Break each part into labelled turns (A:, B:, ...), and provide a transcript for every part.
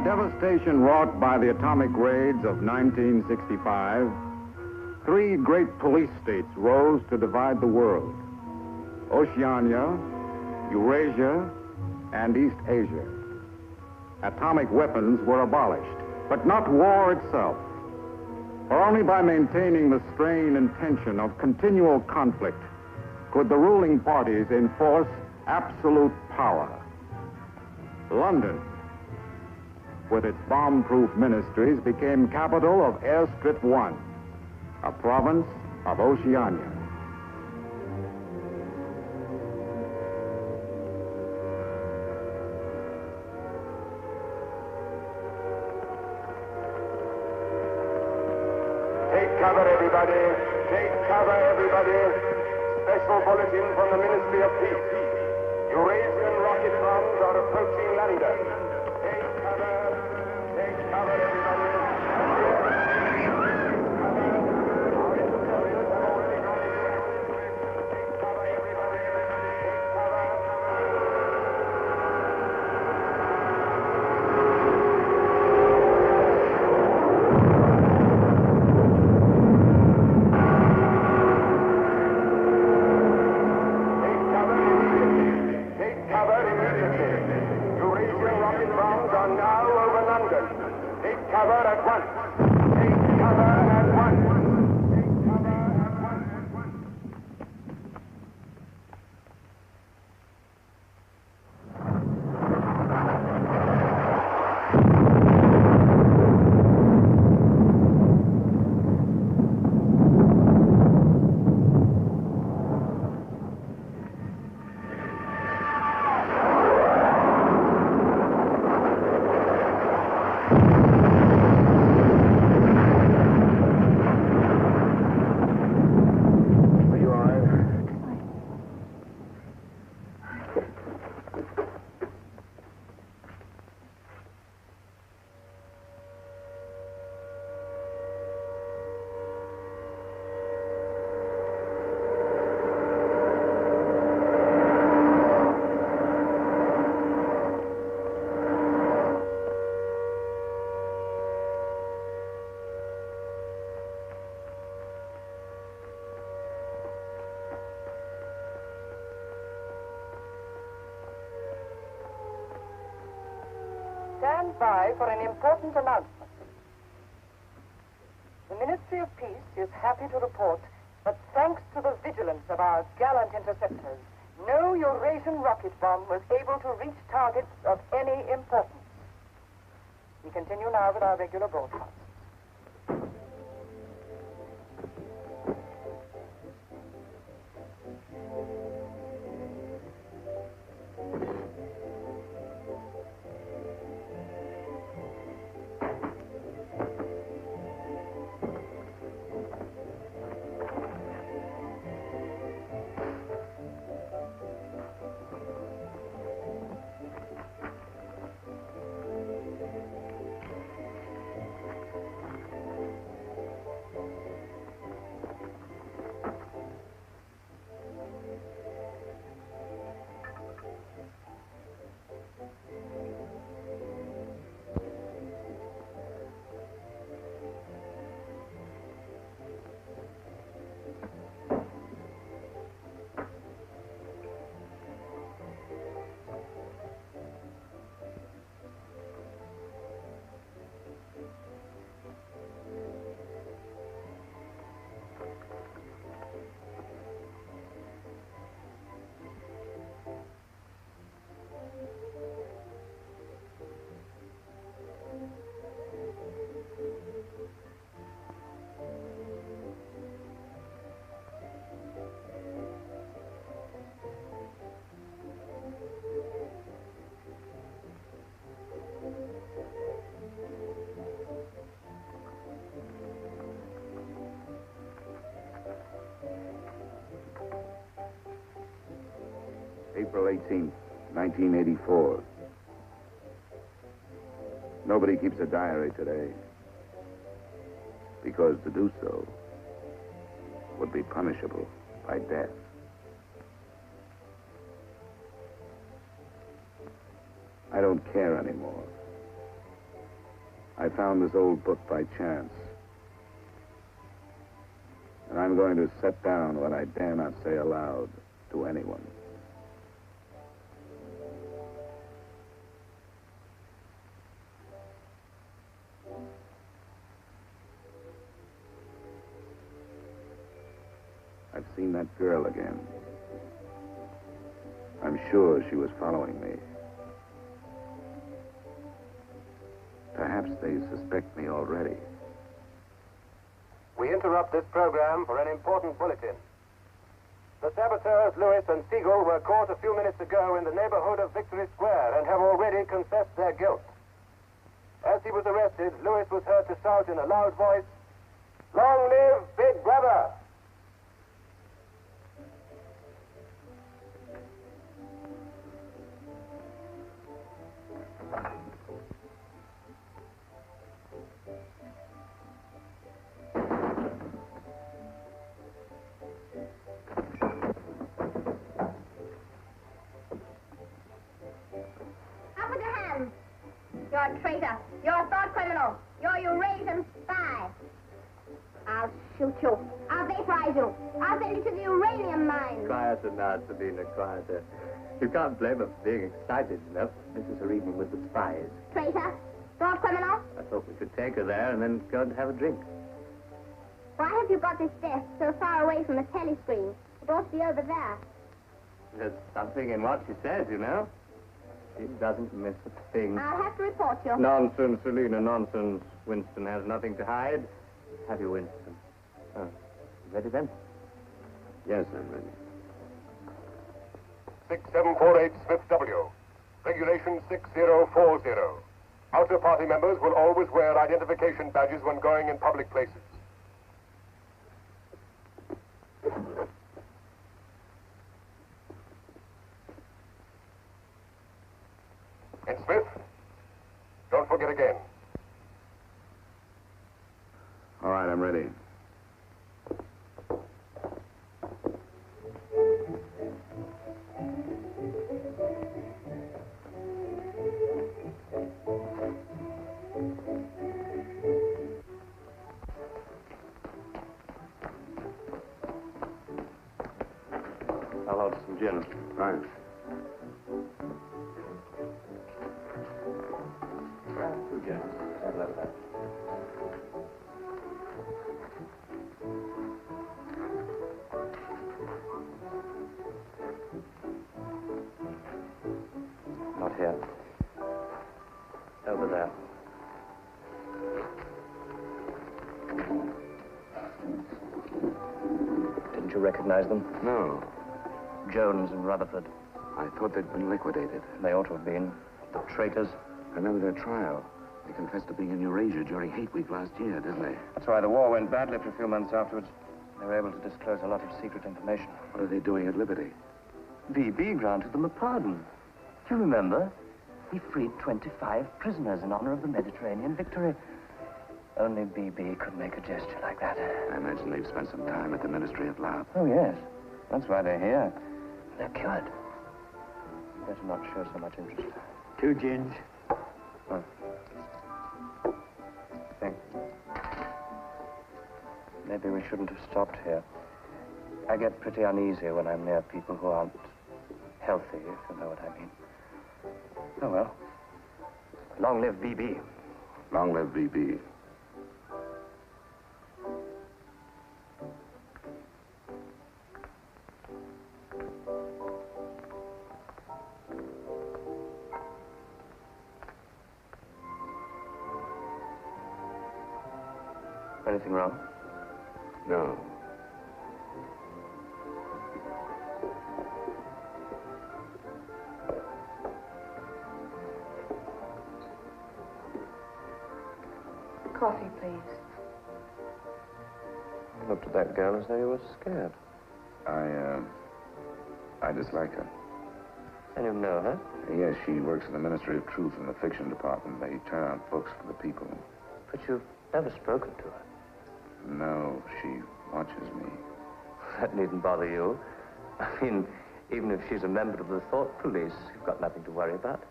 A: devastation wrought by the atomic raids of 1965, three great police states rose to divide the world: Oceania, Eurasia, and East Asia. Atomic weapons were abolished, but not war itself. For only by maintaining the strain and tension of continual conflict could the ruling parties enforce absolute power. London, with its bomb-proof ministries, became capital of Airstrip 1, a province of Oceania.
B: Take cover, everybody. Take cover, everybody. Special bulletin from the Ministry of Peace. Eurasian rocket bombs are approaching London. Take cover. Take cover, everybody.
C: Stand by for an important announcement. The Ministry of Peace is happy to report that thanks to the vigilance of our gallant interceptors, no Eurasian rocket bomb was able to reach targets of any importance. We continue now with our regular broadcast.
D: April 18th, 1984. Nobody keeps a diary today, because to do so would be punishable by death. I don't care anymore. I found this old book by chance. And I'm going to set down what I dare not say aloud to anyone. I've seen that girl again. I'm sure she was following me. Perhaps they suspect me already.
B: We interrupt this program for an important bulletin. The saboteurs Lewis and Siegel were caught a few minutes ago in the neighborhood of Victory Square and have already confessed their guilt. As he was arrested, Lewis was heard to shout in a loud voice, "Long live Big Brother!"
E: You're a traitor. You're a thought criminal. You're a Eurasian spy. I'll shoot you. I'll vaporize you. I'll send you to the uranium mine.
F: Quieter now, Sabina, quieter. You can't blame her for being excited, you know. This is her evening with the spies.
E: Traitor. Thought criminal.
F: I thought we could take her there and then go and have a drink.
E: Why have you got this desk so far away from the telescreen? It ought to be over there.
F: There's something in what she says, you know. She doesn't miss a thing.
E: I'll have to report you.
F: Nonsense, Selina, nonsense. Winston has nothing to hide. Have you, Winston? Oh, ready then?
D: Yes, I'm ready.
B: 6748 Smith W. Regulation 6040. Outer party members will always wear identification badges when going in public places. And Smith, don't forget again.
D: All right, I'm ready.
F: I'll order some gin.
D: Right.
F: Two gins. I'd love that. Not here. Over there. Didn't you recognize them?
D: No,
F: Jones and Rutherford.
D: I thought they'd been liquidated.
F: They ought to have been. The traitors.
D: I remember their trial. They confessed to being in Eurasia during Hate Week last year, didn't they?
F: That's why the war went badly for a few months afterwards. They were able to disclose a lot of secret information.
D: What are they doing at Liberty?
F: VB granted them a pardon. Do you remember? He freed 25 prisoners in honor of the Mediterranean victory. Only BB could make a gesture like that.
D: I imagine they've spent some time at the Ministry of Love.
F: Oh, yes. That's why they're here. They're cured. Better not show so much interest.
G: 2 gins.
F: Oh. Thanks. Maybe we shouldn't have stopped here. I get pretty uneasy when I'm near people who aren't healthy, if you know what I mean. Oh, well. Long live BB.
D: Long live BB.
F: Anything wrong?
D: No.
C: Coffee, please.
F: You looked at that girl as though you were scared.
D: I dislike her.
F: And you know her?
D: Yes, she works in the Ministry of Truth in the fiction department. They turn out books for the people.
F: But you've never spoken to her.
D: No, she watches me.
F: That needn't bother you. I mean, even if she's a member of the thought police, you've got nothing to worry about.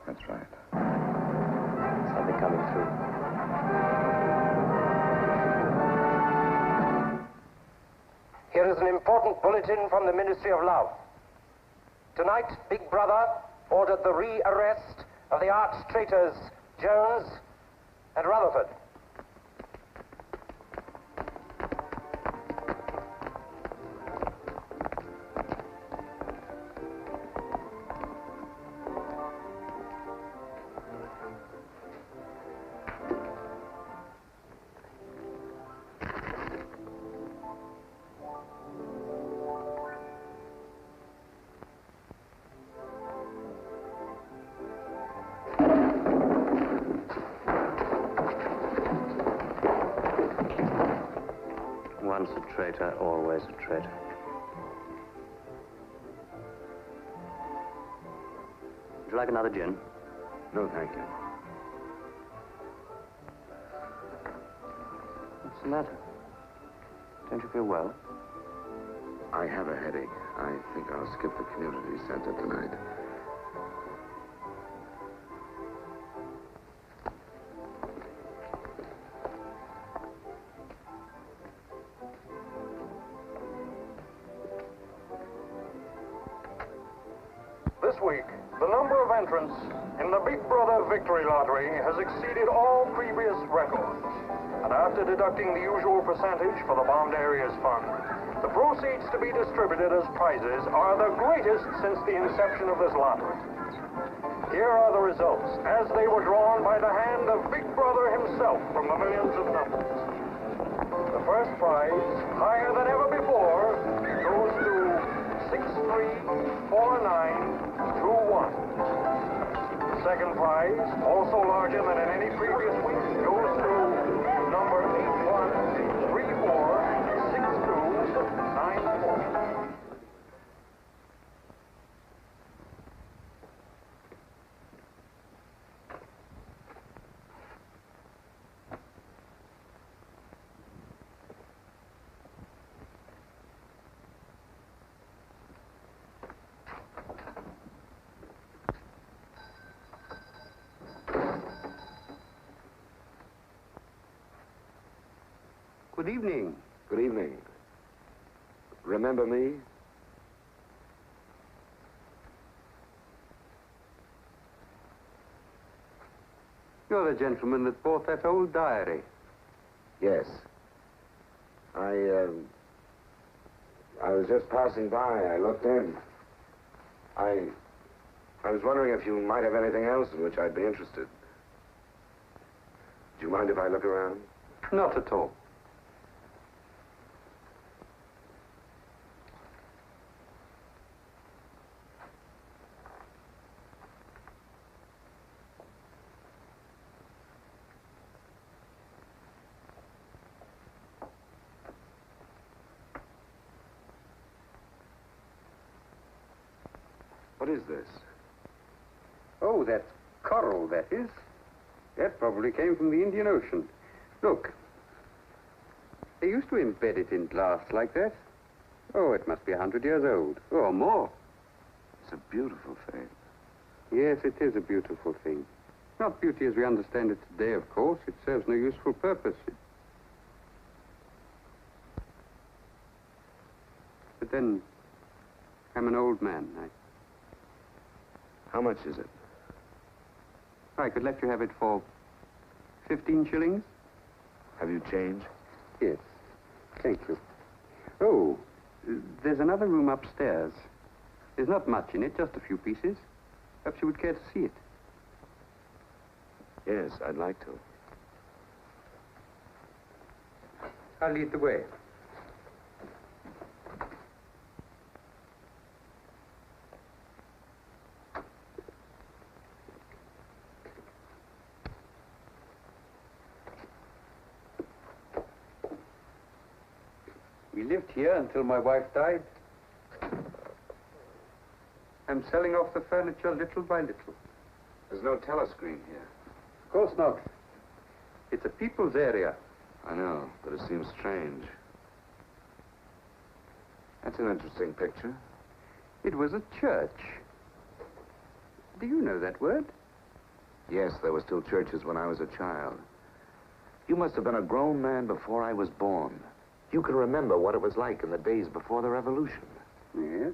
D: That's right.
F: Something coming through.
G: Here is an important bulletin from the Ministry of Love. Tonight, Big Brother ordered the re-arrest of the arch traitors Jones and Rutherford.
F: Once a traitor, always a traitor. Would you like another gin?
D: No, thank you.
F: What's the matter? Don't you feel well?
D: I have a headache. I think I'll skip the community center tonight.
B: This week, the number of entrants in the Big Brother Victory Lottery has exceeded all previous records. And after deducting the usual percentage for the Bombed Areas Fund, the proceeds to be distributed as prizes are the greatest since the inception of this lottery. Here are the results, as they were drawn by the hand of Big Brother himself from the millions of numbers. The first prize, higher than ever before, goes to 634921. The second prize, also larger than in any previous week, goes to number 81346294.
H: Good evening.
D: Good evening. Remember me?
H: You're the gentleman that bought that old diary.
D: Yes. I was just passing by. I looked in. I was wondering if you might have anything else in which I'd be interested. Do you mind if I look around?
H: Not at all.
D: What is this?
H: Oh, that's coral, that is. That probably came from the Indian Ocean. Look. They used to embed it in glass like that. Oh, it must be 100 years old, or more.
D: It's a beautiful thing.
H: Yes, it is a beautiful thing. Not beauty as we understand it today, of course. It serves no useful purpose. But then, I'm an old man.
D: How much is it?
H: I could let you have it for 15 shillings.
D: Have you change?
H: Yes. Thank you. Oh, there's another room upstairs. There's not much in it, just a few pieces. Perhaps you would care to see it.
D: Yes, I'd like to.
H: I'll lead the way. We lived here until my wife died. I'm selling off the furniture little by little.
D: There's no telescreen here.
H: Of course not. It's a people's area.
D: I know, but it seems strange. That's an interesting picture.
H: It was a church. Do you know that word?
D: Yes, there were still churches when I was a child. You must have been a grown man before I was born. You can remember what it was like in the days before the revolution.
H: Yes?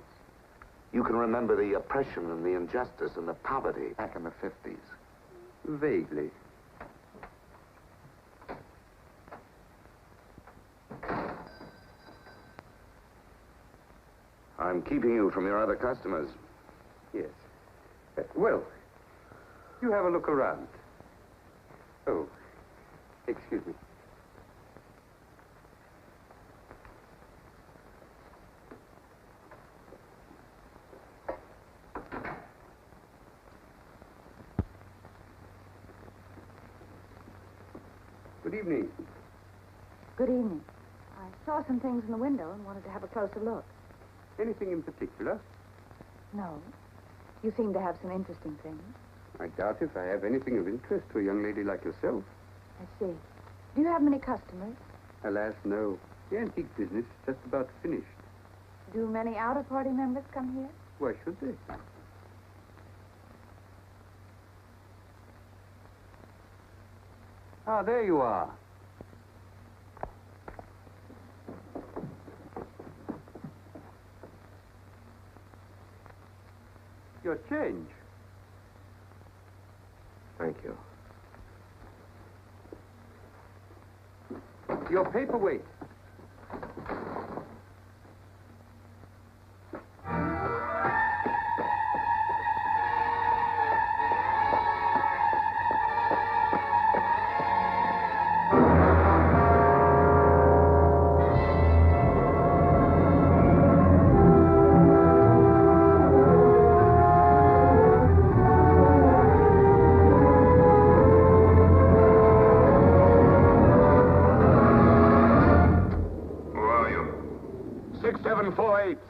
D: You can remember the oppression and the injustice and the poverty back in the 50s.
H: Vaguely.
D: I'm keeping you from your other customers.
H: Yes. Well, you have a look around. Oh, excuse me. Good evening.
I: Good evening. I saw some things in the window and wanted to have a closer look.
H: Anything in particular?
I: No. You seem to have some interesting things.
H: I doubt if I have anything of interest to a young lady like yourself.
I: I see. Do you have many customers?
H: Alas, no. The antique business is just about finished.
I: Do many outer-party members come here?
H: Why should they? Ah, there you are. Your change.
D: Thank you.
H: Your paperweight.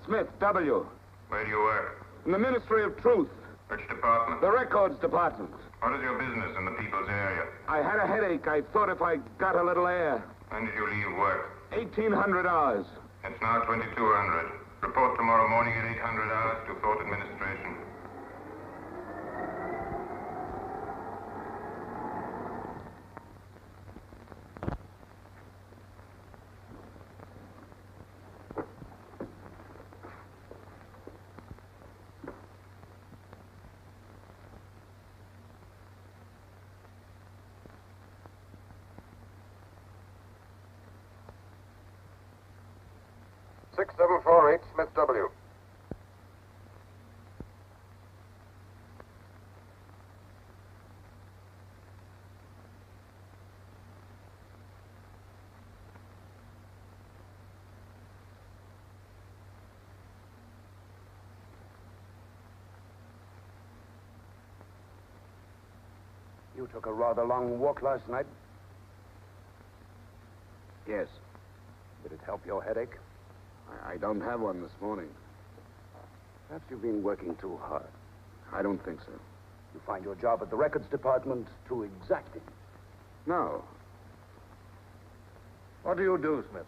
A: Smith, W.
B: Where do you work?
A: In the Ministry of Truth.
B: Which department?
A: The Records Department.
B: What is your business in the people's area?
A: I had a headache. I thought if I got a little air.
B: When did you leave work?
A: 1,800 hours.
B: It's now 2200. Report tomorrow morning at 800 hours to Fort Administration.
G: (6748) Smith W.
J: You took a rather long walk last night.
D: Yes.
J: Did it help your headache?
D: I don't have one this morning.
J: Perhaps you've been working too hard.
D: I don't think so.
J: You find your job at the records department too exacting.
D: No.
F: What do you do, Smith?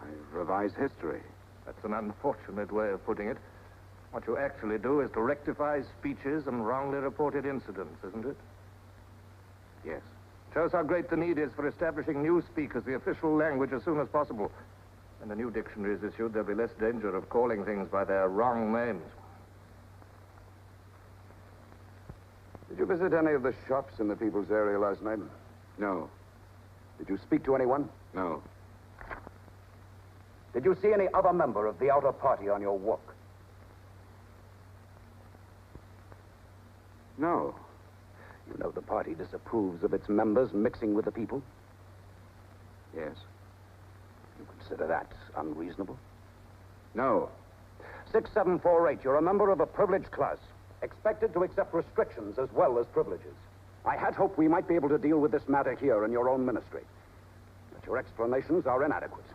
D: I revise history.
F: That's an unfortunate way of putting it. What you actually do is to rectify speeches and wrongly reported incidents, isn't it?
D: Yes.
F: Shows how great the need is for establishing newspeak as the official language as soon as possible. When the new dictionary is issued, there'll be less danger of calling things by their wrong names.
J: Did you visit any of the shops in the people's area last night?
D: No.
J: Did you speak to anyone?
D: No.
J: Did you see any other member of the outer party on your walk?
D: No.
J: You know the party disapproves of its members mixing with the people?
D: Yes.
J: You consider that unreasonable?
D: No.
J: 6748, you're a member of a privileged class, expected to accept restrictions as well as privileges. I had hoped we might be able to deal with this matter here in your own ministry. But your explanations are inadequate.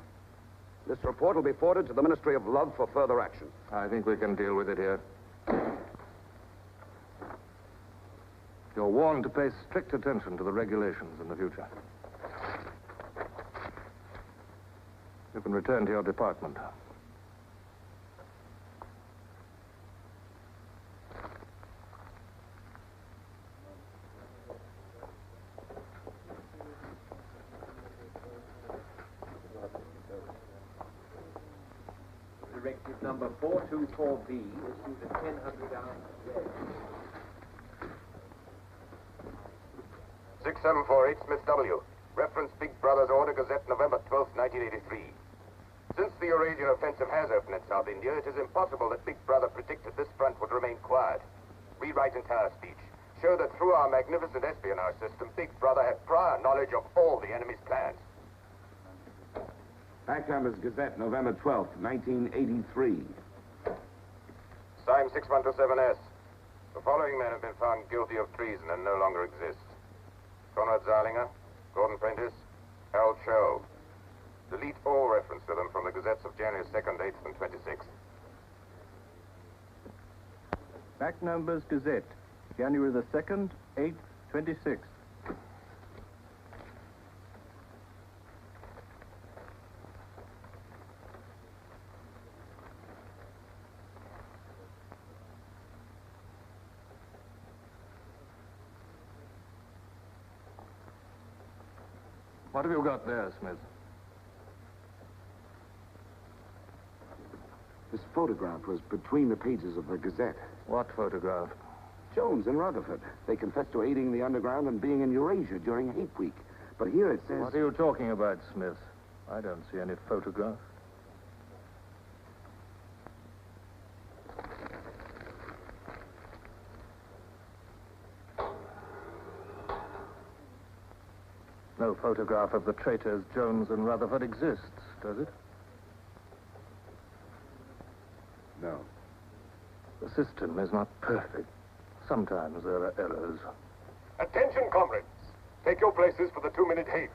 J: This report will be forwarded to the Ministry of Love for further action.
F: I think we can deal with it here. You're warned to pay strict attention to the regulations in the future. You can return to your department.
K: Directive number 424B, issued at 1000 hours today.
B: 6748 Smith W. Reference Big Brother's Order Gazette, November 12, 1983. Since the Eurasian offensive has opened in South India, it is impossible that Big Brother predicted this front would remain quiet. Rewrite entire speech. Show that through our magnificent espionage system, Big Brother had prior knowledge of all the enemy's plans.
A: Fact Numbers Gazette, November 12th, 1983.
B: Syme 6127S. The following men have been found guilty of treason and no longer exist. Conrad Zeilinger, Gordon Prentice, Harold Cho. Delete all reference to them from the gazettes of January 2nd, 8th, and 26th.
K: Fact Numbers Gazette, January the 2nd, 8th, 26th.
L: What have you got there, Smith?
J: This photograph was between the pages of the Gazette.
L: What photograph?
J: Jones and Rutherford. They confessed to aiding the underground and being in Eurasia during Hate Week. But here it says...
L: What are you talking about, Smith? I don't see any photograph. No photograph of the traitors Jones and Rutherford exists, does it?
J: No.
L: The system is not perfect. Sometimes there are errors.
B: Attention, comrades. Take your places for the 2-minute hate.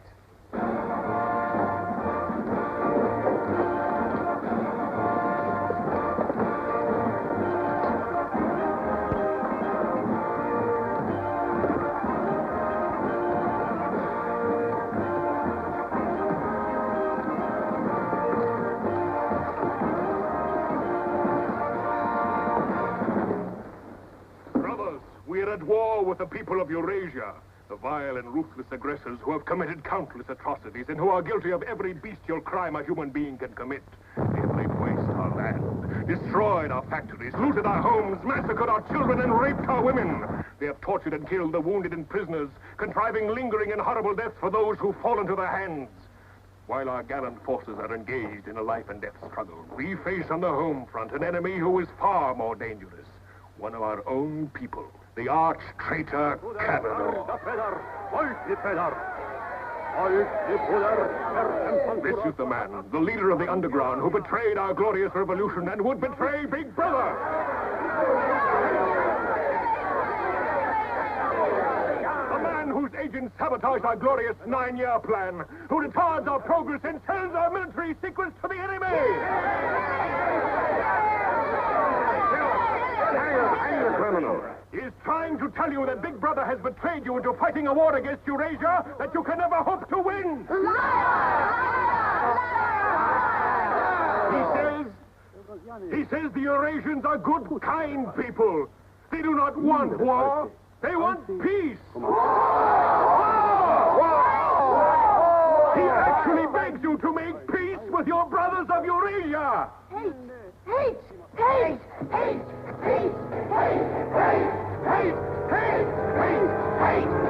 M: At war with the people of Eurasia, the vile and ruthless aggressors who have committed countless atrocities and who are guilty of every bestial crime a human being can commit. They have laid waste our land, destroyed our factories, looted our homes, massacred our children, and raped our women. They have tortured and killed the wounded and prisoners, contriving lingering and horrible deaths for those who fall into their hands. While our gallant forces are engaged in a life and death struggle, we face on the home front an enemy who is far more dangerous. One of our own people. The arch-traitor Cavador. This is the man, the leader of the underground, who betrayed our glorious revolution and would betray Big Brother. The man whose agents sabotaged our glorious 9-year plan, who retards our progress and sells our military secrets to the enemy.
J: Hang the criminal.
M: He is trying to tell you that Big Brother has betrayed you into fighting a war against Eurasia that you can never hope to win. He says the Eurasians are good, kind people. They do not want war. They want peace. He actually begs you to make peace with your brothers of Eurasia.
E: Hate! Hate! Hate! Hate! Hate! Hate! Hate! Hate! Hate! Hate! Hate! Hate!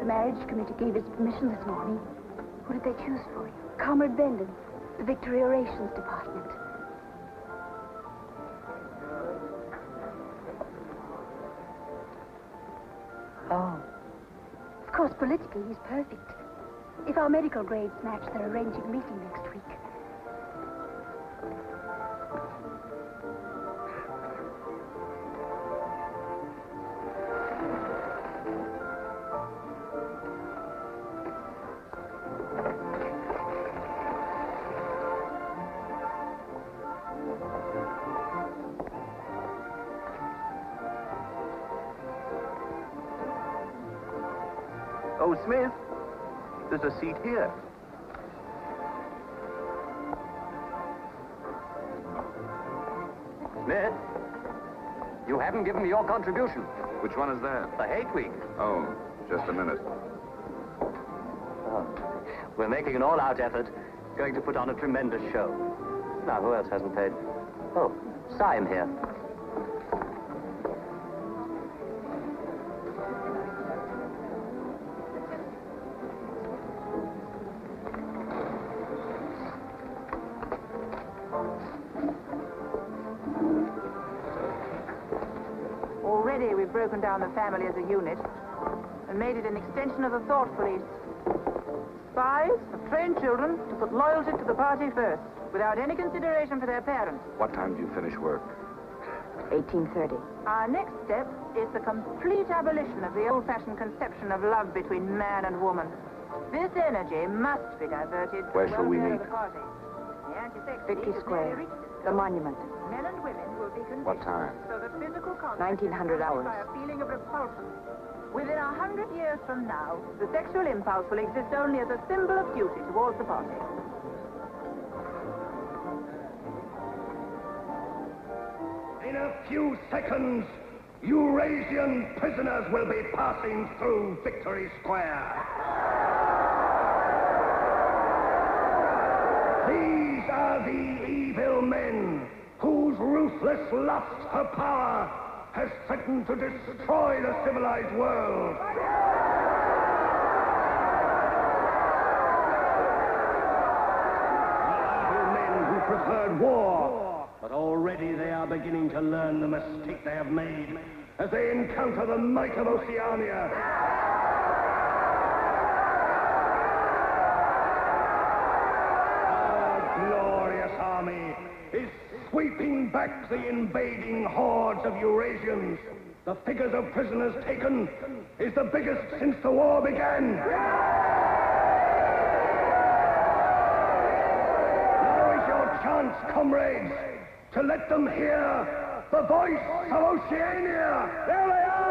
I: The marriage committee gave its permission this morning. Who did they choose for you? Comrade Bendon, the Victory Orations Department.
N: Oh.
I: Of course, politically, he's perfect. If our medical grades match, they're arranging a meeting next week.
O: Oh, Smith, there's a seat here.
J: Smith, you haven't given me your contribution.
P: Which one is that?
J: The Hate Week.
P: Oh, just a minute.
F: Oh. We're making an all-out effort, going to put on a tremendous show. Now, who else hasn't paid? Oh, Syme here.
Q: Already we've broken down the family as a unit and made it an extension of the thought police. Spies have trained children to put loyalty to the party first, without any consideration for their parents.
P: What time do you finish work?
I: 18:30.
Q: Our next step is the complete abolition of the old-fashioned conception of love between man and woman. This energy must be diverted.
P: Where shall we meet?
Q: The party. The anti-sex
I: 50
Q: league has
I: Square.
Q: nearly reached
I: The monument.
Q: Men and women will be conditioned
P: What time?
Q: so that physical contact
I: 1900
Q: is
I: hours.
Q: by a feeling of repulsion. Within 100 years from now, the sexual impulse will exist only as a symbol of duty towards the party.
B: In a few seconds, Eurasian prisoners will be passing through Victory Square. These are the evil men whose ruthless lust for power has threatened to destroy the civilized world. The evil men who preferred war, but already they are beginning to learn the mistake they have made as they encounter the might of Oceania. Our glorious army is sweeping back the invading hordes of Eurasians. The figures of prisoners taken is the biggest since the war began. Now is your chance, comrades, to let them hear the voice of Oceania. There they are!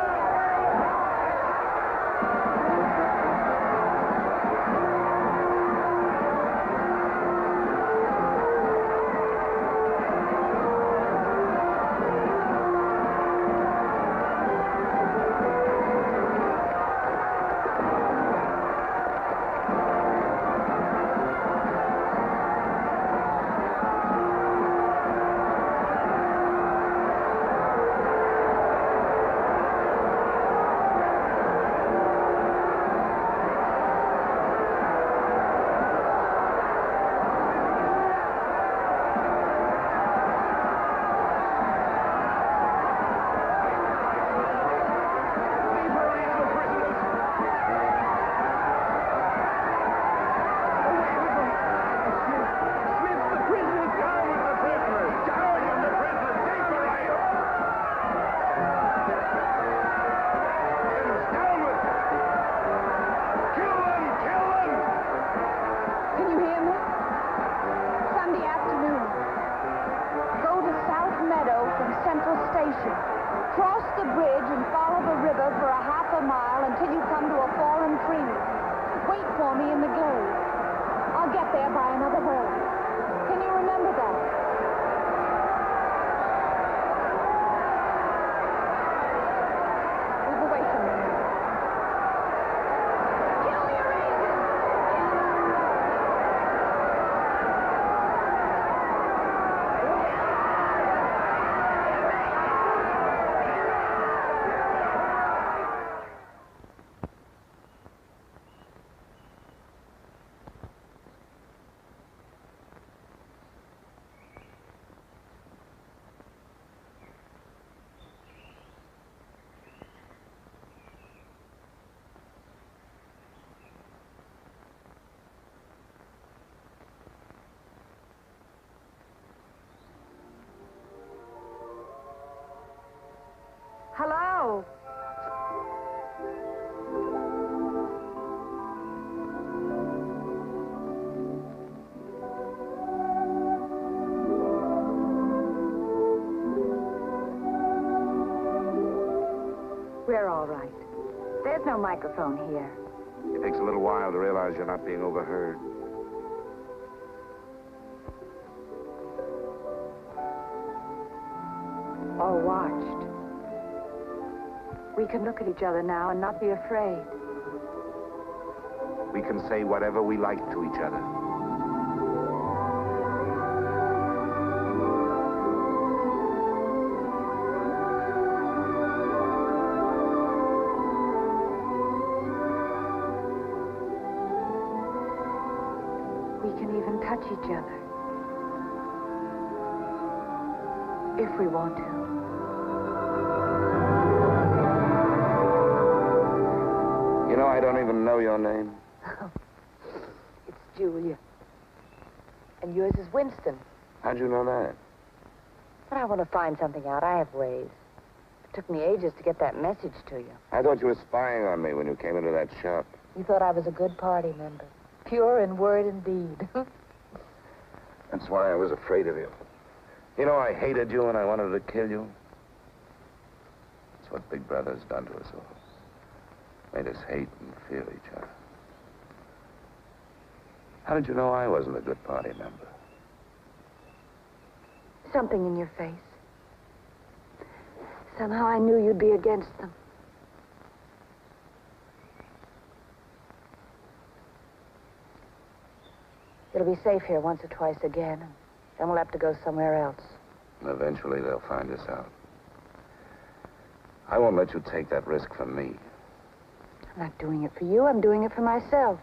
I: Cross the bridge and follow the river for a half a mile until you come to a fallen tree. Wait for me in the glade. I'll get there by another boat. Can you remember that? Move away from me. Kill the Eurasians! go. We're all right. There's no microphone here.
D: It takes a little while to realize you're not being overheard.
I: Or watched. We can look at each other now and not be afraid.
D: We can say whatever we like to each other.
I: We can even touch each other. If we want to.
D: You know, I don't even know your name.
I: It's Julia. And yours is Winston.
D: How'd you know that?
I: But I want to find something out. I have ways. It took me ages to get that message to you.
D: I thought you were spying on me when you came into that shop.
I: You thought I was a good party member. Pure in word and deed.
D: That's why I was afraid of you. You know, I hated you and I wanted to kill you. That's what Big Brother's done to us all. Made us hate and fear each other. How did you know I wasn't a good party member?
I: Something in your face. Somehow I knew you'd be against them. It'll be safe here once or twice again, and then we'll have to go somewhere else.
D: Eventually they'll find us out. I won't let you take that risk from me.
I: I'm not doing it for you, I'm doing it for myself.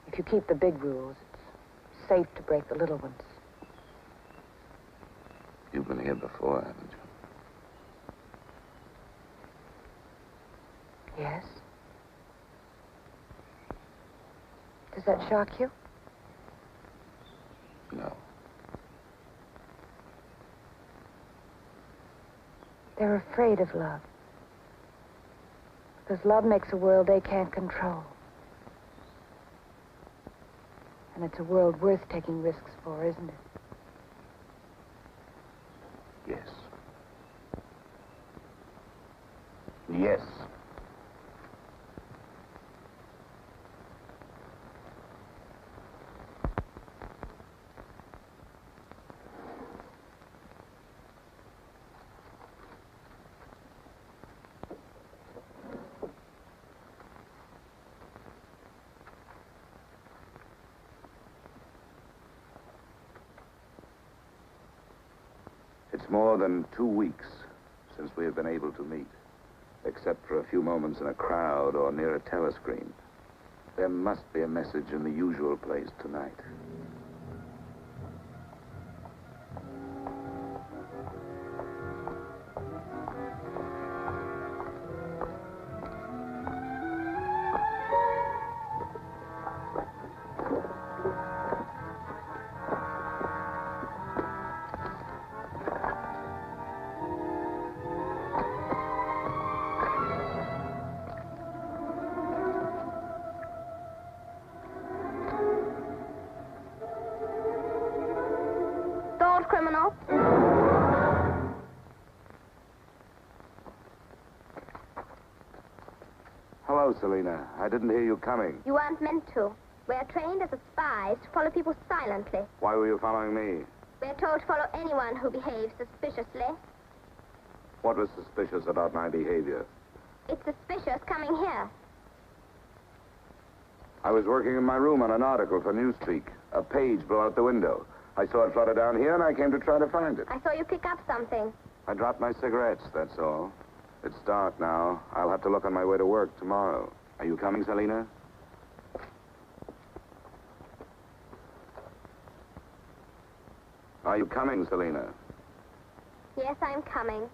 I: If you keep the big rules, it's safe to break the little ones.
D: You've been here before, haven't you?
I: Yes. Does that shock you?
D: No.
I: They're afraid of love. Because love makes a world they can't control. And it's a world worth taking risks for, isn't it?
D: Yes. Yes. It's more than 2 weeks since we have been able to meet, except for a few moments in a crowd or near a telescreen. There must be a message in the usual place tonight.
E: Criminal.
D: Hello, Selena. I didn't hear you coming.
E: You weren't meant to. We're trained as spies to follow people silently.
D: Why were you following me?
E: We're told to follow anyone who behaves suspiciously.
D: What was suspicious about my behavior?
E: It's suspicious coming here.
D: I was working in my room on an article for Newspeak. A page blew out the window. I saw it flutter down here, and I came to try to find it.
E: I saw you pick up something.
D: I dropped my cigarettes, that's all. It's dark now. I'll have to look on my way to work tomorrow. Are you coming, Selena? Are you coming, Selena?
E: Yes, I'm coming.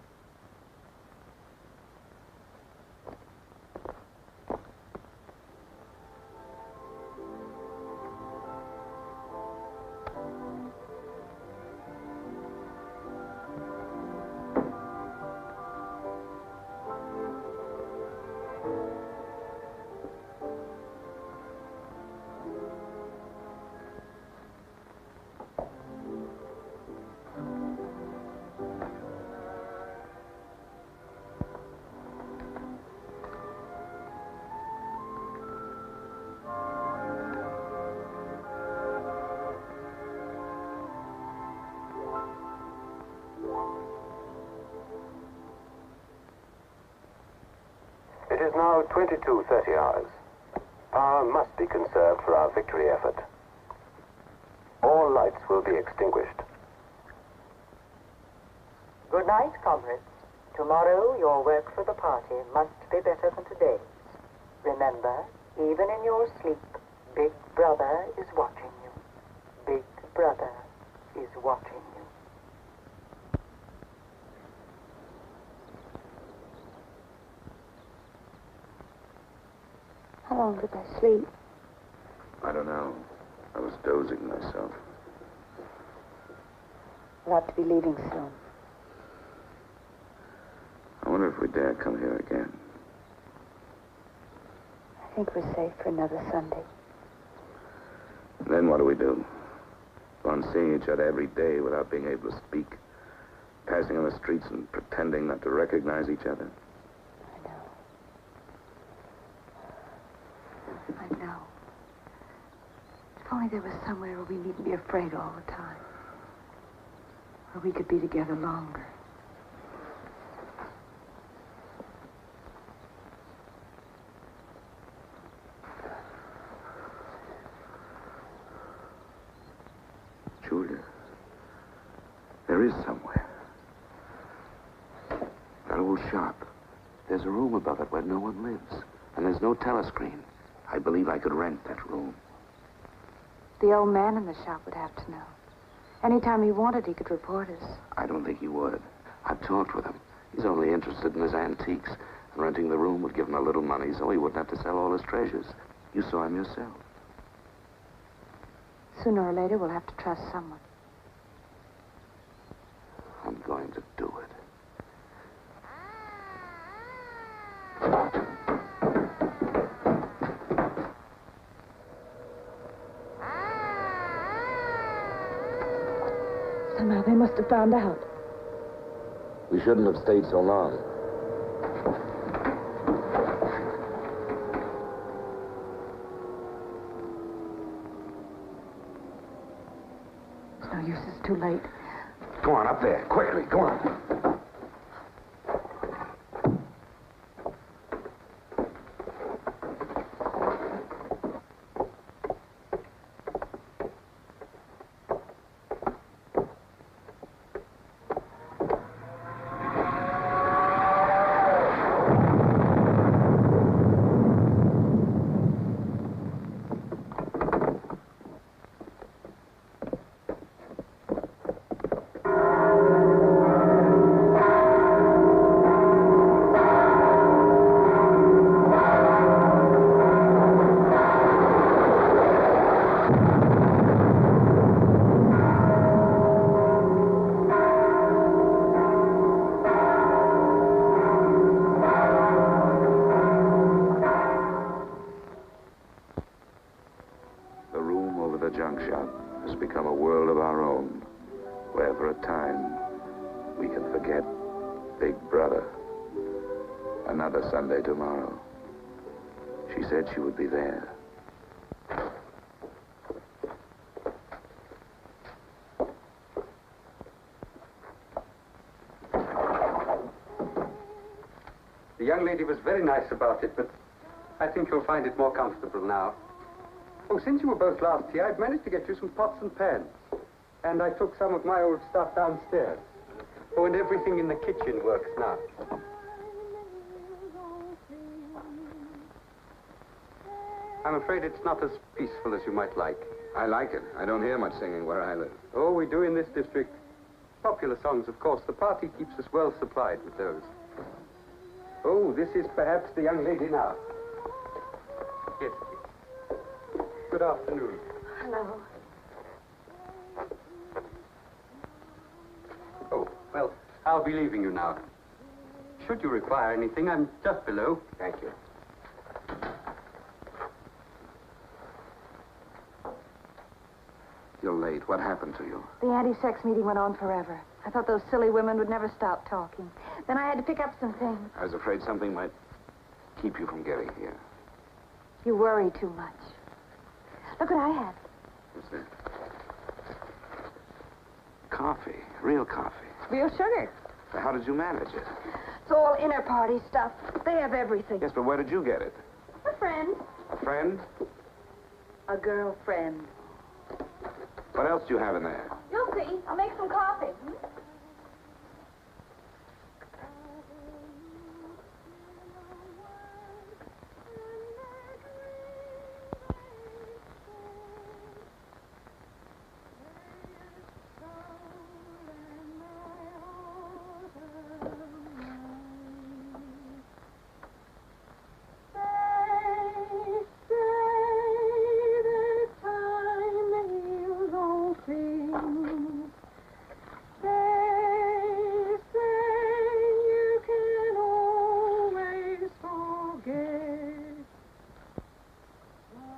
G: is now 22:30 hours. Power must be conserved for our victory effort. All lights will be extinguished.
C: Good night, comrades. Tomorrow, your work for the party must be better than today's. Remember, even in your sleep, Big Brother is watching you. Big Brother is watching you.
I: How long did I sleep?
D: I don't know. I was dozing myself.
I: We'll have to be leaving soon.
D: I wonder if we dare come here again.
I: I think we're safe for another Sunday.
D: And then what do we do? Go on seeing each other every day without being able to speak. Passing on the streets and pretending not to recognize each other.
I: I know. If only there was somewhere where we needn't be afraid all the time. Where we could be together longer.
D: Julia, there is somewhere. That old shop. There's a room above it where no one lives. And there's no telescreen. I believe I could rent that room.
I: The old man in the shop would have to know. Anytime he wanted, he could report us.
D: I don't think he would. I've talked with him. He's only interested in his antiques. And renting the room would give him a little money so he wouldn't have to sell all his treasures. You saw him yourself.
I: Sooner or later, we'll have to trust someone.
D: I'm going to do it.
I: Somehow they must have found out.
D: We shouldn't have stayed so long.
I: It's no use, it's too late.
D: Go on, up there. Quickly, go on. Sunday tomorrow. She said she would be there.
H: The young lady was very nice about it, but I think you'll find it more comfortable now. Oh, since you were both last here, I've managed to get you some pots and pans. And I took some of my old stuff downstairs. Oh, and everything in the kitchen works now. I'm afraid it's not as peaceful as you might like.
D: I like it. I don't hear much singing where I live.
H: Oh, we do in this district. Popular songs, of course. The party keeps us well supplied with those. Oh, this is perhaps the young lady now. Yes. Good afternoon.
I: Hello.
H: Oh, well, I'll be leaving you now. Should you require anything, I'm just below.
D: Thank you. You're late. What happened to you?
I: The anti-sex meeting went on forever. I thought those silly women would never stop talking. Then I had to pick up some things.
D: I was afraid something might keep you from getting here.
I: You worry too much. Look what I had.
D: What's that? Coffee. Real coffee.
I: Real sugar.
D: How did you manage it?
I: It's all inner party stuff. They have everything.
D: Yes, but where did you get it?
I: A friend.
D: A friend?
I: A girlfriend.
D: What else do you have in there?
I: You'll see. I'll make some coffee.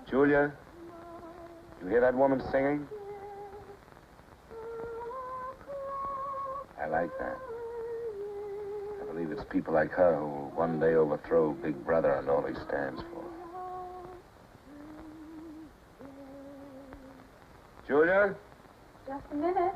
D: Julia, you hear that woman singing? I like that. I believe it's people like her who will one day overthrow Big Brother and all he stands for. Julia?
I: Just a minute.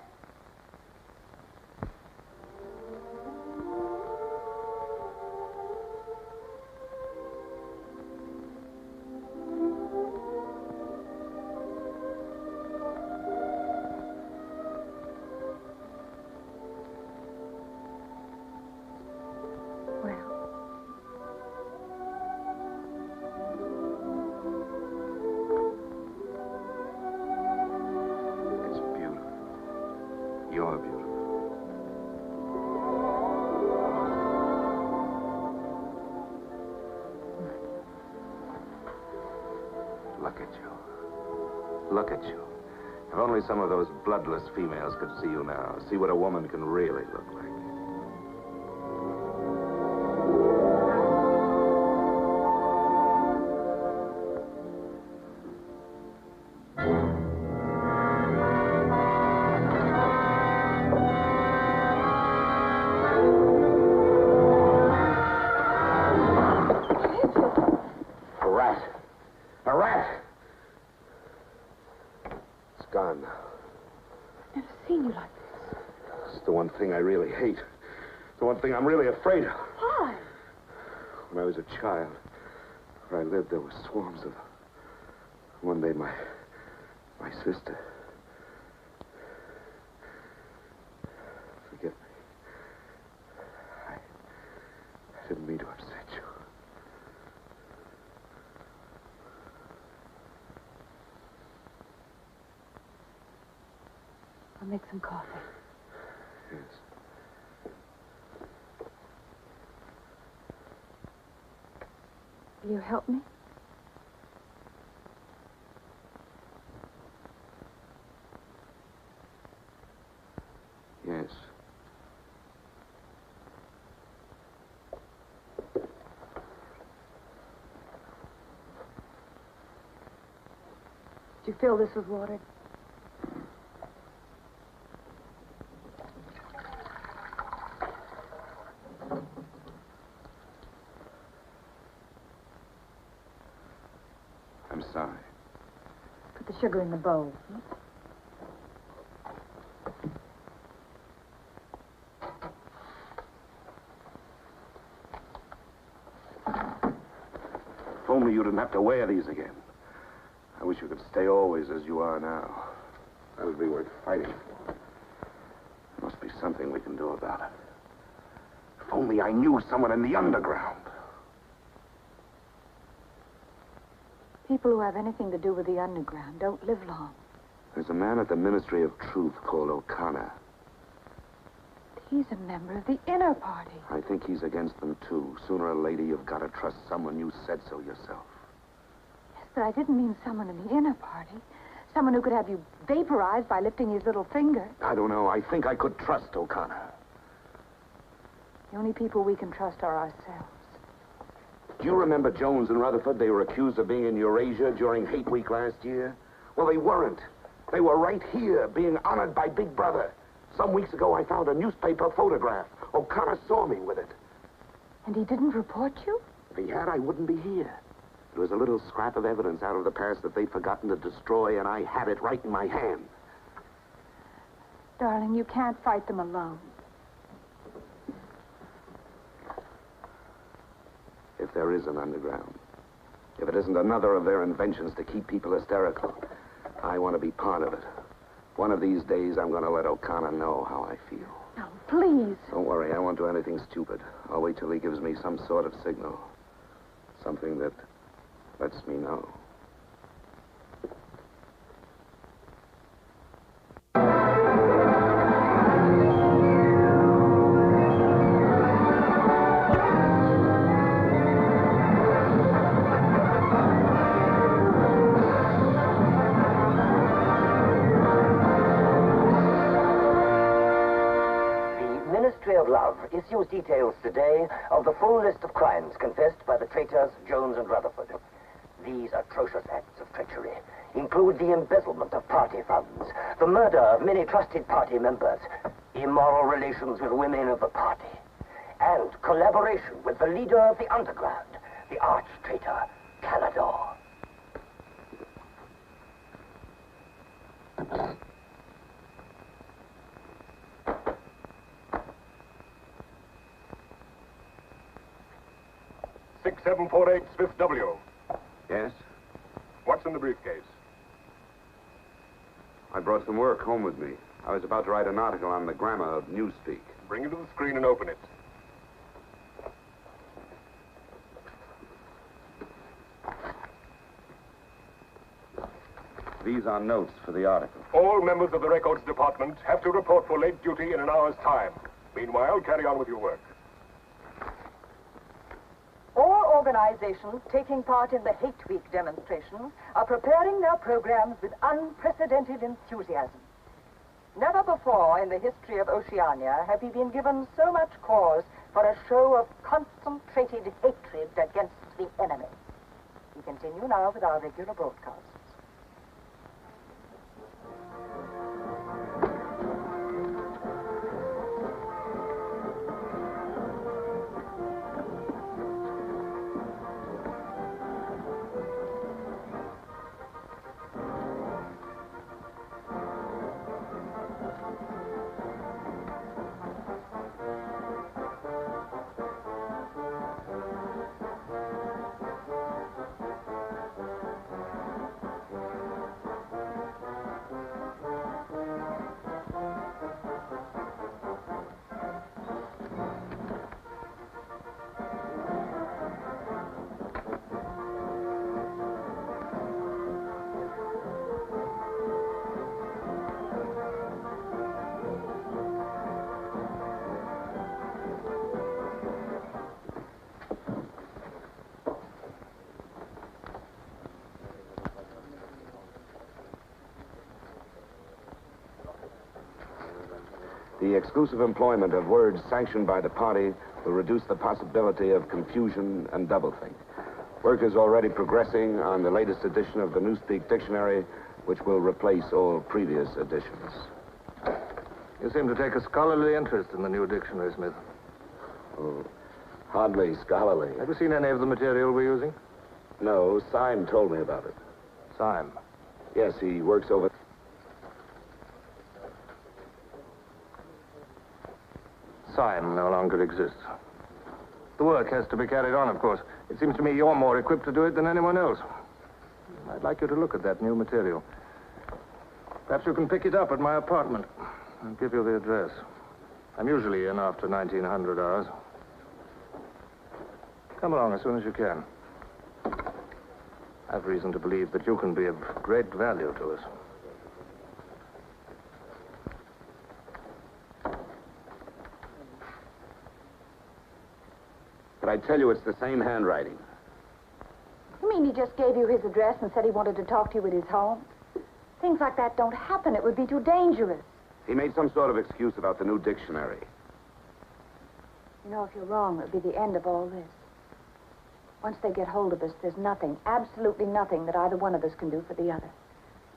D: You're beautiful. Look at you. Look at you. If only some of those bloodless females could see you now, see what a woman can really look like. Gone now.
I: Never seen you like this.
D: It's the one thing I really hate. The one thing I'm really afraid of.
I: Why?
D: When I was a child, where I lived, there were swarms of them. One day, my sister. Forgive me. I didn't mean to upset you.
I: I'll make some coffee.
D: Yes.
I: Will you help me?
D: Yes.
I: Did you fill this with water?
D: I'm sorry.
I: Put the sugar in the bowl.
D: If only you didn't have to wear these again. I wish you could stay always as you are now. That would be worth fighting for. There must be something we can do about it. If only I knew someone in the underground.
I: People who have anything to do with the underground don't live long.
D: There's a man at the Ministry of Truth called O'Connor.
I: He's a member of the inner party.
D: I think he's against them, too. Sooner or later, you've got to trust someone. You said so yourself.
I: Yes, but I didn't mean someone in the inner party. Someone who could have you vaporized by lifting his little finger.
D: I don't know. I think I could trust O'Connor.
I: The only people we can trust are ourselves.
D: Do you remember Jones and Rutherford? They were accused of being in Eurasia during Hate Week last year. Well, they weren't. They were right here, being honored by Big Brother. Some weeks ago, I found a newspaper photograph. O'Connor saw me with it.
I: And he didn't report you?
D: If he had, I wouldn't be here. It was a little scrap of evidence out of the past that they'd forgotten to destroy, and I had it right in my hand.
I: Darling, you can't fight them alone.
D: if there is an underground. If it isn't another of their inventions to keep people hysterical, I want to be part of it. One of these days, I'm going to let O'Connor know how I feel.
I: Now, please.
D: Don't worry, I won't do anything stupid. I'll wait till he gives me some sort of signal. Something that lets me know.
N: Issues details today of the full list of crimes confessed by the traitors Jones and Rutherford. These atrocious acts of treachery include the embezzlement of party funds, the murder of many trusted party members, immoral relations with women of the party, and collaboration with the leader of the underground, the arch-traitor, Colorido.
M: $6748 Smith W.
D: Yes?
M: What's in the briefcase?
D: I brought some work home with me. I was about to write an article on the grammar of newspeak.
M: Bring it to the screen and open it.
D: These are notes for the article.
M: All members of the records department have to report for late duty in an hour's time. Meanwhile, carry on with your work.
C: All organizations taking part in the Hate Week demonstration are preparing their programs with unprecedented enthusiasm. Never before in the history of Oceania have we been given so much cause for a show of concentrated hatred against the enemy. We continue now with our regular broadcasts.
D: The exclusive employment of words sanctioned by the party will reduce the possibility of confusion and doublethink. Work is already progressing on the latest edition of the Newspeak Dictionary, which will replace all previous editions.
L: You seem to take a scholarly interest in the new dictionary, Smith.
D: Oh, hardly scholarly.
L: Have you seen any of the material we're using?
D: No, Syme told me about it.
L: Syme?
D: Yes, he works over...
L: Syme no longer exists. The work has to be carried on, of course. It seems to me you're more equipped to do it than anyone else. I'd like you to look at that new material. Perhaps you can pick it up at my apartment. I'll give you the address. I'm usually in after 1900 hours. Come along as soon as you can. I've reason to believe that you can be of great value to us.
D: But I tell you, it's the same handwriting.
I: You mean he just gave you his address and said he wanted to talk to you at his home? Things like that don't happen. It would be too dangerous.
D: He made some sort of excuse about the new dictionary.
I: You know, if you're wrong, it would be the end of all this. Once they get hold of us, there's nothing, absolutely nothing that either one of us can do for the other.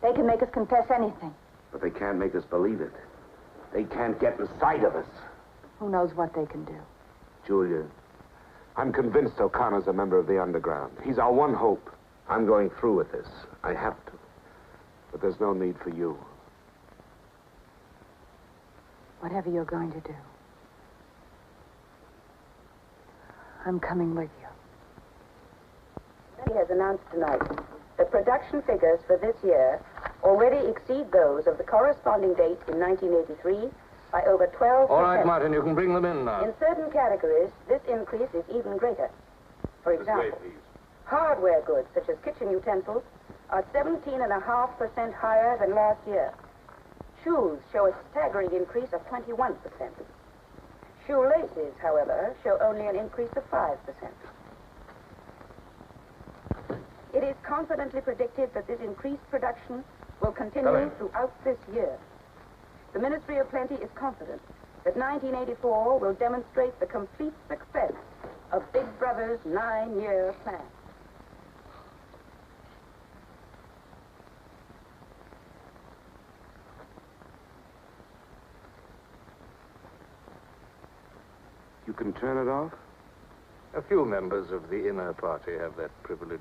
I: They can make us confess anything.
D: But they can't make us believe it. They can't get inside of us.
I: Who knows what they can do?
D: Julia, I'm convinced O'Connor's a member of the underground. He's our one hope. I'm going through with this. I have to. But there's no need for you.
I: Whatever you're going to do, I'm coming with you.
R: has announced tonight that production figures for this year already exceed those of the corresponding date in 1983 by over 12%.
L: All right, Martin, you can bring them in now.
R: In certain categories, this increase is even greater. For example, hardware goods such as kitchen utensils are 17.5% higher than last year. Shoes show a staggering increase of 21%. Shoelaces, however, show only an increase of 5%. It is confidently predicted that this increased production will continue throughout this year. The Ministry of Plenty is confident that 1984 will demonstrate the complete success of Big Brother's 9-year plan.
D: You can turn it off?
L: A few members of the inner party have that privilege.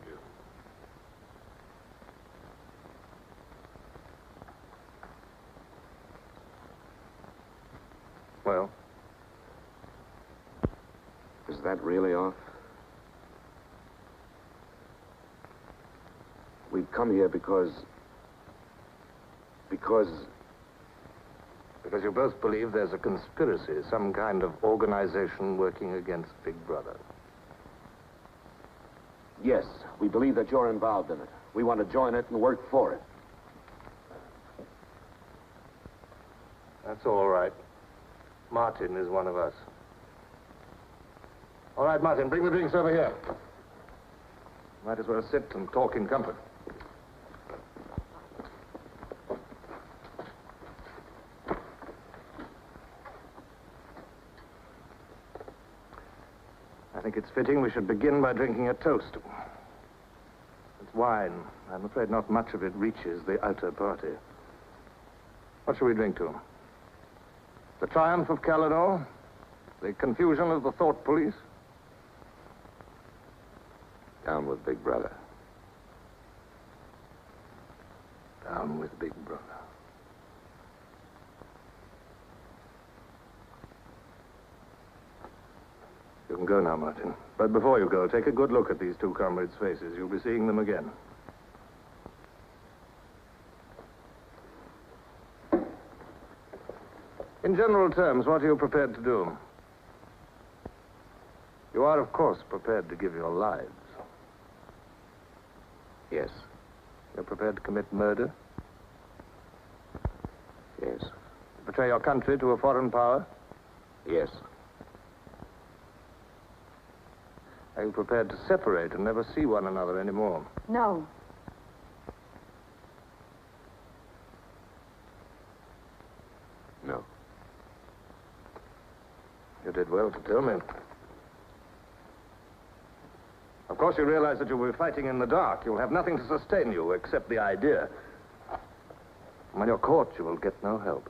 L: Well?
D: Is that really off? We've come here because
L: you both believe there's a conspiracy, some kind of organization working against Big Brother.
J: Yes, we believe that you're involved in it. We want to join it and work for it.
L: That's all right. Martin is one of us. All right, Martin, bring the drinks over here. Might as well sit and talk in comfort. I think it's fitting we should begin by drinking a toast. It's wine. I'm afraid not much of it reaches the outer party. What shall we drink to? The triumph of Colorido? The confusion of the thought police?
D: Down with Big Brother.
L: Down with Big Brother. You can go now, Martin. But before you go, take a good look at these two comrades' faces. You'll be seeing them again. In general terms, what are you prepared to do? You are, of course, prepared to give your lives.
D: Yes.
L: You're prepared to commit murder?
D: Yes.
L: To betray your country to a foreign power?
D: Yes.
L: Are you prepared to separate and never see one another anymore?
I: No.
D: No.
L: You did well to tell me. Of course, you realize that you'll be fighting in the dark. You'll have nothing to sustain you except the idea. When you're caught, you will get no help.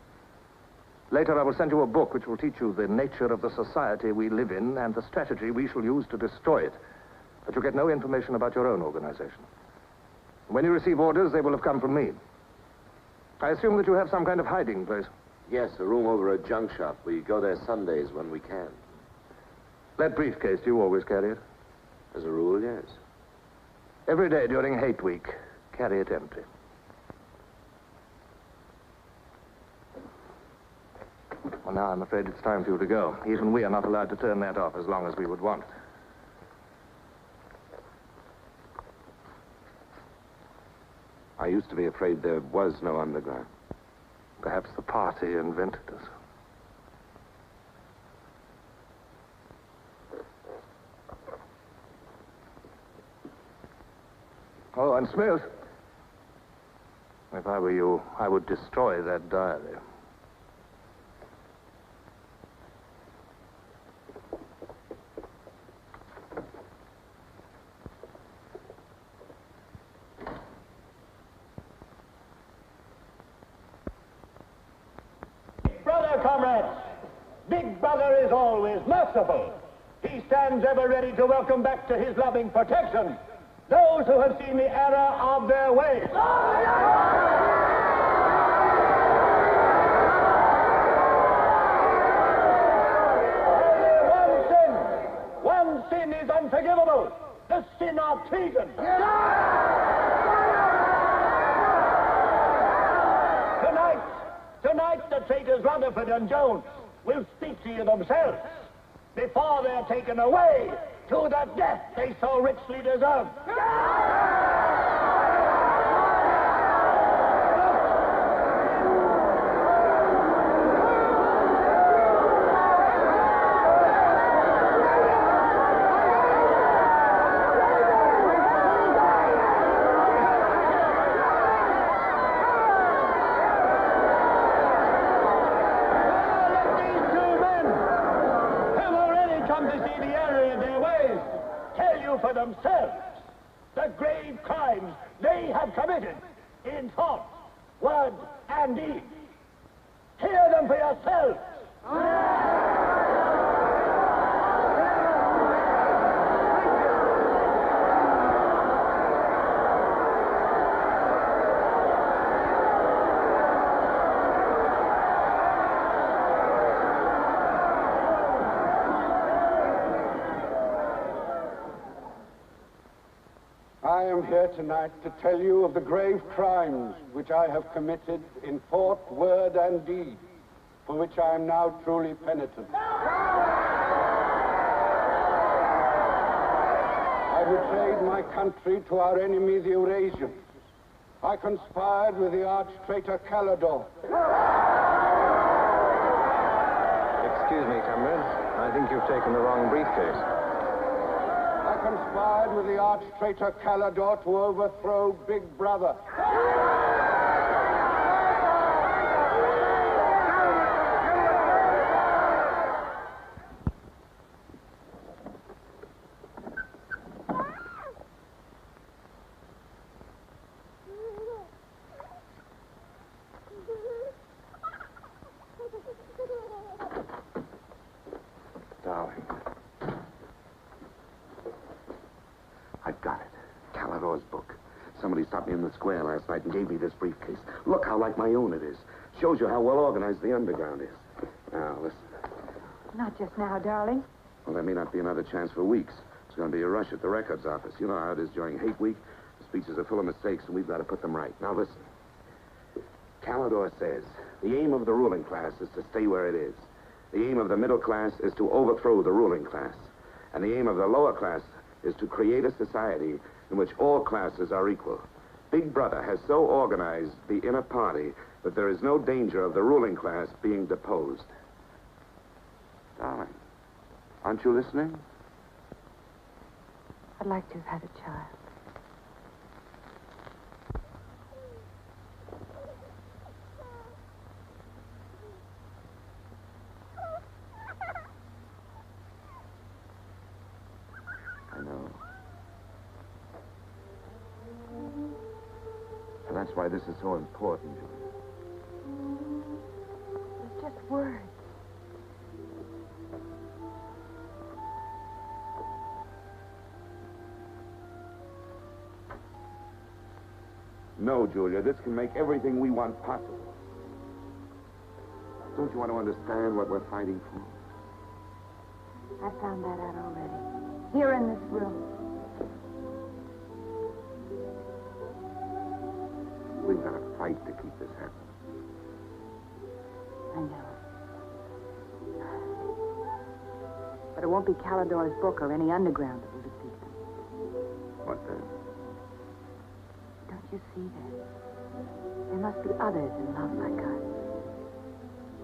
L: Later, I will send you a book which will teach you the nature of the society we live in and the strategy we shall use to destroy it. But you get no information about your own organization. When you receive orders, they will have come from me. I assume that you have some kind of hiding place.
D: Yes, a room over a junk shop. We go there Sundays when we can.
L: That briefcase, do you always carry it?
D: As a rule, yes.
L: Every day during hate week, carry it empty. Well, now I'm afraid it's time for you to go. Even we are not allowed to turn that off as long as we would want.
D: I used to be afraid there was no underground.
L: Perhaps the party invented us. Oh, and Smith. If I were you, I would destroy that diary.
S: Comrades, Big Brother is always merciful. He stands ever ready to welcome back to his loving protection those who have seen the error of their ways. Only one sin is unforgivable. the sin of treason. Tonight, the traitors Rutherford and Jones will speak to you themselves before they're taken away to the death they so richly deserve. For themselves the grave crimes they have committed in thought, word, and deed. Hear them for yourselves.
T: I am here tonight to tell you of the grave crimes which I have committed in thought, word, and deed, for which I am now truly penitent. I betrayed my country to our enemy, the Eurasians. I conspired with the arch-traitor Colorido.
L: Excuse me, comrade. I think you've taken the wrong briefcase.
T: I conspired with the arch-traitor Colorido to overthrow Big Brother.
D: Darling. I've got it. Colorido's book. Somebody stopped me in the square last night and gave me this briefcase. Look how like my own it is. Shows you how well organized the underground is. Now, listen.
I: Not just now, darling.
D: Well, there may not be another chance for weeks. There's going to be a rush at the records office. You know how it is during hate week. The speeches are full of mistakes, and we've got to put them right. Now, listen. Colorido says the aim of the ruling class is to stay where it is. The aim of the middle class is to overthrow the ruling class. And the aim of the lower class is to create a society in which all classes are equal. Big Brother has so organized the inner party that there is no danger of the ruling class being deposed. Darling, aren't you listening?
I: I'd like to have had a child.
D: I know. And that's why this is so important, Julia.
I: It's just words.
D: No, Julia, this can make everything we want possible. Don't you want to understand what we're fighting for?
I: I found that out already. Here in this room.
D: We've got to fight to keep this happening.
I: I know. But it won't be Colorido's book or any underground that will defeat them.
D: What then?
I: Don't you see that? There must be others in love like us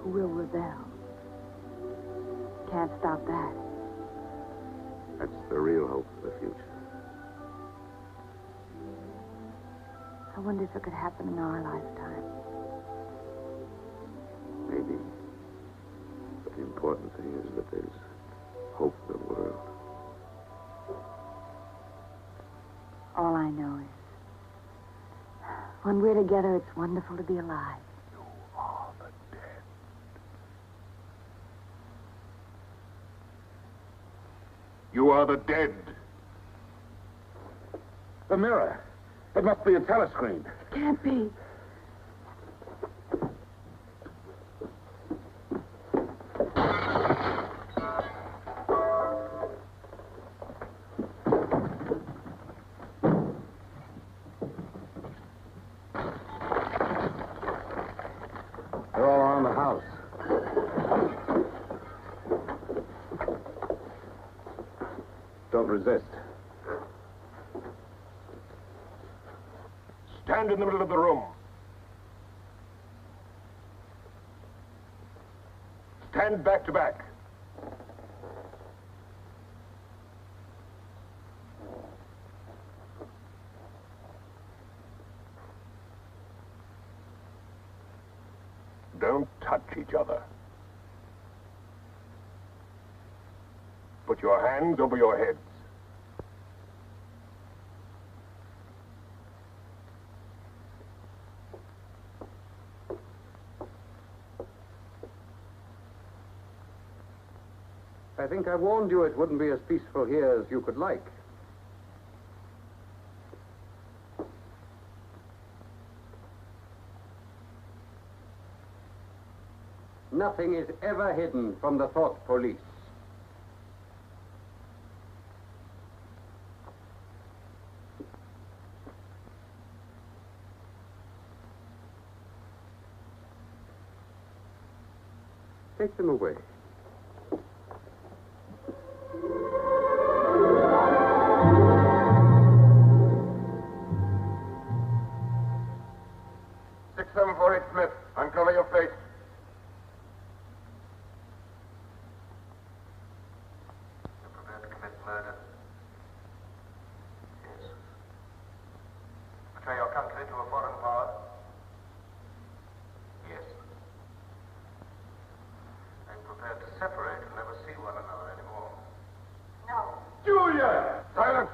I: who will rebel. Can't stop that.
D: That's the real hope for the future.
I: I wonder if it could happen in our lifetime.
D: Maybe. But the important thing is that there's hope for the world.
I: All I know is, when we're together, it's wonderful to be alive.
M: You are the dead. You are the dead.
D: The mirror. It must be a telescreen.
I: It can't be.
J: resist.
M: Stand in the middle of the room. Stand back to back. Don't touch each other. Put your hands over your heads.
H: I think I warned you it wouldn't be as peaceful here as you could like. Nothing is ever hidden from the thought police. Take them away.
B: Smith, uncover your face.
F: You're prepared to commit murder? Yes. Betray your country to a foreign power? Yes. Are you prepared to separate and never see one another anymore?
B: No. Julia! Silence!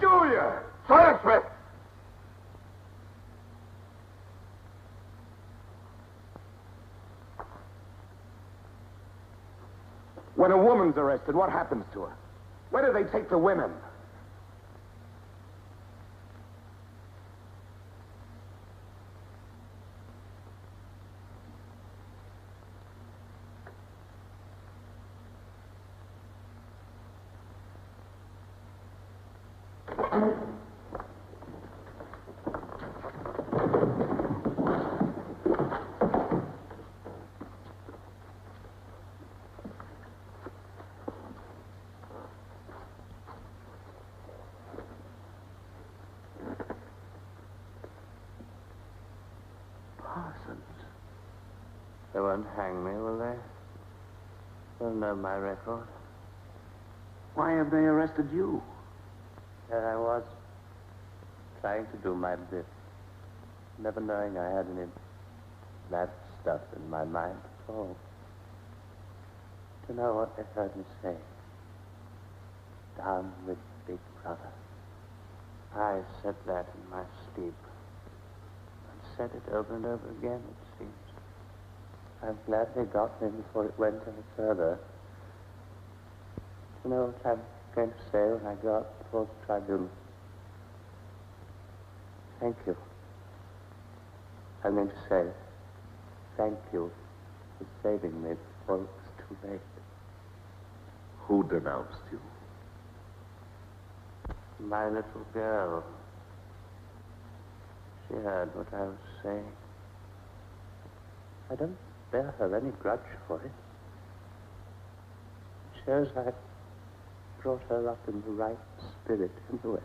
B: Julia! Silence, Smith!
L: When a woman's arrested, what happens to her? Where do they take the women?
F: Parsons. They won't hang me, will they? They'll know my record.
L: Why have they arrested you?
F: There I was, trying to do my bit, never knowing I had any bad stuff in my mind at all. To know what they heard me say. Down with Big Brother. I said that in my sleep. Said it over and over again, it seems. I'm glad they got me before it went any further. You know what I'm going to say when I go up before the tribunal? Thank you. I'm going to say thank you for saving me before it was too late.
L: Who denounced you?
F: My little girl. She heard what I was saying. I don't bear her any grudge for it. It shows I brought her up in the right spirit in a way.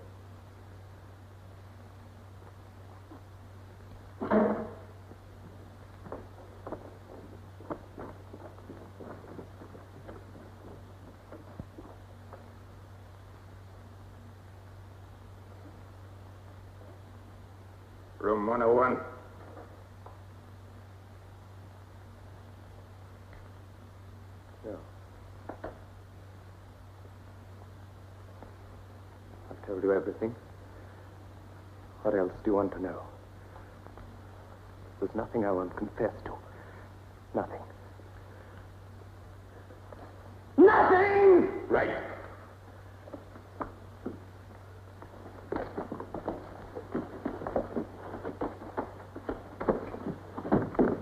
B: Room 101.
F: No. I've told you everything. What else do you want to know? There's nothing I won't confess to. Nothing.
B: Nothing! Right.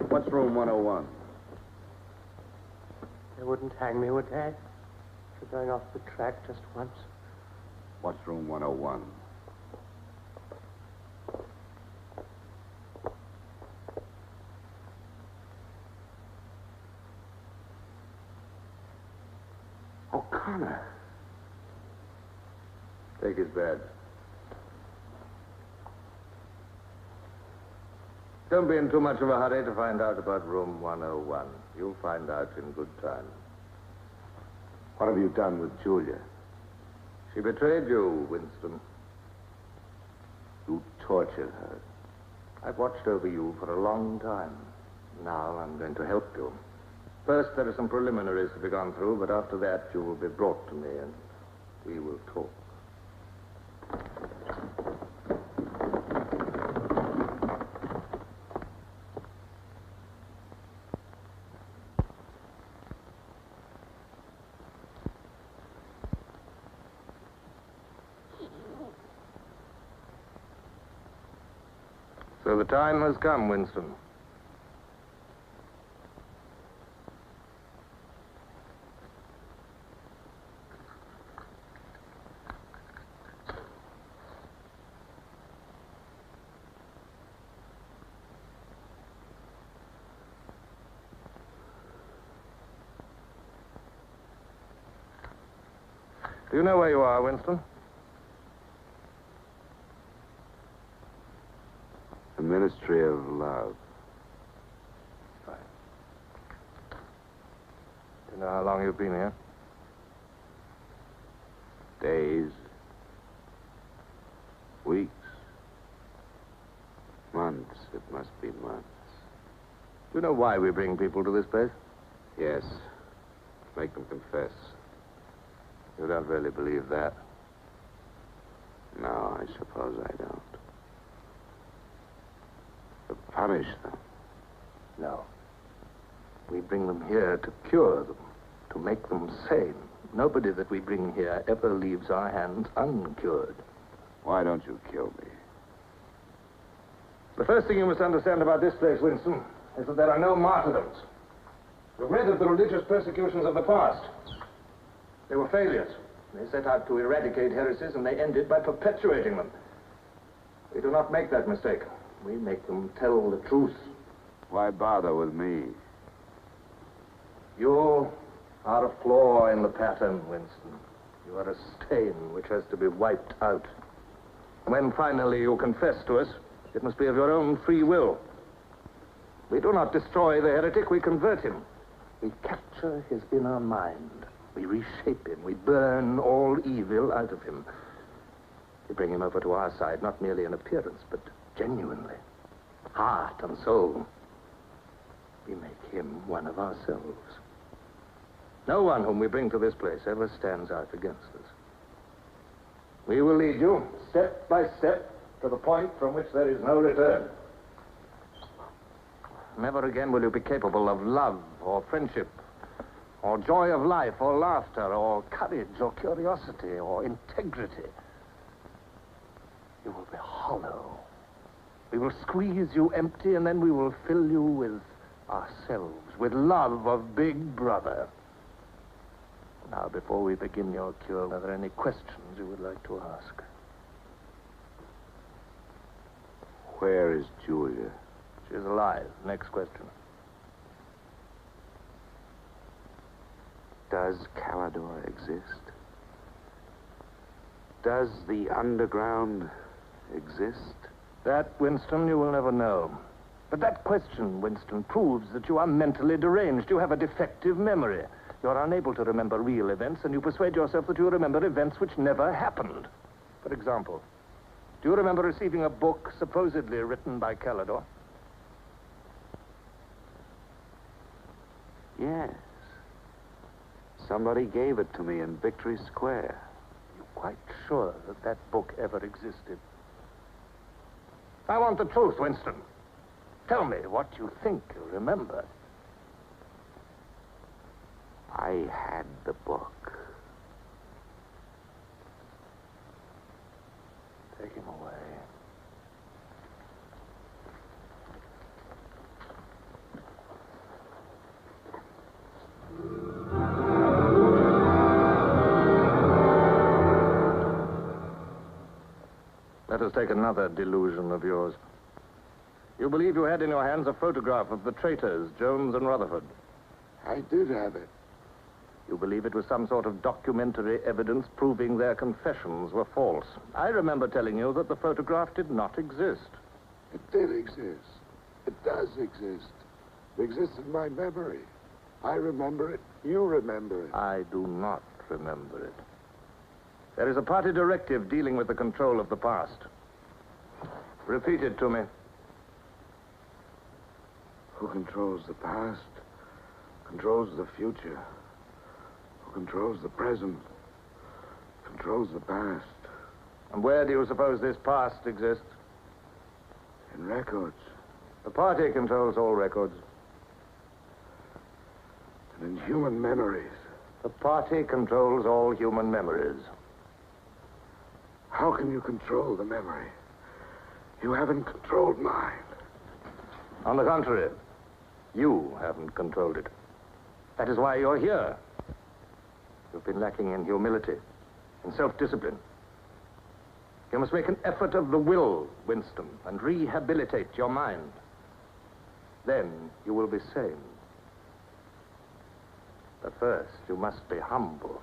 H: What's room 101?
F: They wouldn't hang me, would they? For going off the track just once.
H: What's room 101?
L: O'Connor. Take his badge. Don't be in too much of a hurry to find out about room 101. You'll find out in good time.
D: What have you done with Julia?
L: She betrayed you, Winston.
D: You tortured her.
L: I've watched over you for a long time. Now I'm going to help you. First, there are some preliminaries to be gone through, but after that, you will be brought to me and we will talk. So the time has come, Winston. Do you know where you are, Winston?
D: The Ministry of Love.
L: Fine. Do you know how long you've been here?
D: Days. Weeks. Months. It must be months.
L: Do you know why we bring people to this place?
D: Yes. Make them confess.
L: You don't really believe that?
D: No, I suppose I don't. To punish them.
L: No. We bring them here to cure them, to make them sane. Nobody that we bring here ever leaves our hands uncured.
D: Why don't you kill me?
L: The first thing you must understand about this place, Winston, is that there are no martyrdoms. You've read of the religious persecutions of the past. They were failures. They set out to eradicate heresies, and they ended by perpetuating them. We do not make that mistake. We make them tell the truth.
D: Why bother with me?
L: You are a flaw in the pattern, Winston. You are a stain which has to be wiped out. When finally you confess to us, it must be of your own free will. We do not destroy the heretic, we convert him. We capture his inner mind. We reshape him. We burn all evil out of him. We bring him over to our side, not merely in appearance, but genuinely. Heart and soul. We make him one of ourselves. No one whom we bring to this place ever stands out against us. We will lead you, step by step, to the point from which there is no return. Never again will you be capable of love or friendship, or joy of life, or laughter, or courage, or curiosity, or integrity. You will be hollow. We will squeeze you empty, and then we will fill you with ourselves, with love of Big Brother. Now, before we begin your cure, are there any questions you would like to ask?
D: Where is Julia?
L: She is alive. Next question.
D: Does Calidor exist? Does the underground exist?
L: That, Winston, you will never know. But that question, Winston, proves that you are mentally deranged. You have a defective memory. You are unable to remember real events, and you persuade yourself that you remember events which never happened. For example, do you remember receiving a book supposedly written by Calidor?
D: Yes. Somebody gave it to me in Victory Square.
L: You're quite sure that that book ever existed? I want the truth, Winston. Tell me what you think you remember.
D: I had the book.
L: Take him away. Let us take another delusion of yours. You believe you had in your hands a photograph of the traitors, Jones and Rutherford.
D: I did have it.
L: You believe it was some sort of documentary evidence proving their confessions were false. I remember telling you that the photograph did not exist.
Q: It did exist. It does exist. It exists in my memory. I remember it. You remember it.
L: I do not remember it. There is a party directive dealing with the control of the past. Repeat it to me.
Q: Who controls the past controls the future. Who controls the present controls the past.
L: And where do you suppose this past exists?
Q: In records.
L: The party controls all records.
Q: And in human memories.
L: The party controls all human memories.
Q: How can you control the memory? You haven't controlled mine.
L: On the contrary, you haven't controlled it. That is why you're here. You've been lacking in humility, in self-discipline. You must make an effort of the will, Winston, and rehabilitate your mind. Then you will be sane. But first, you must be humble.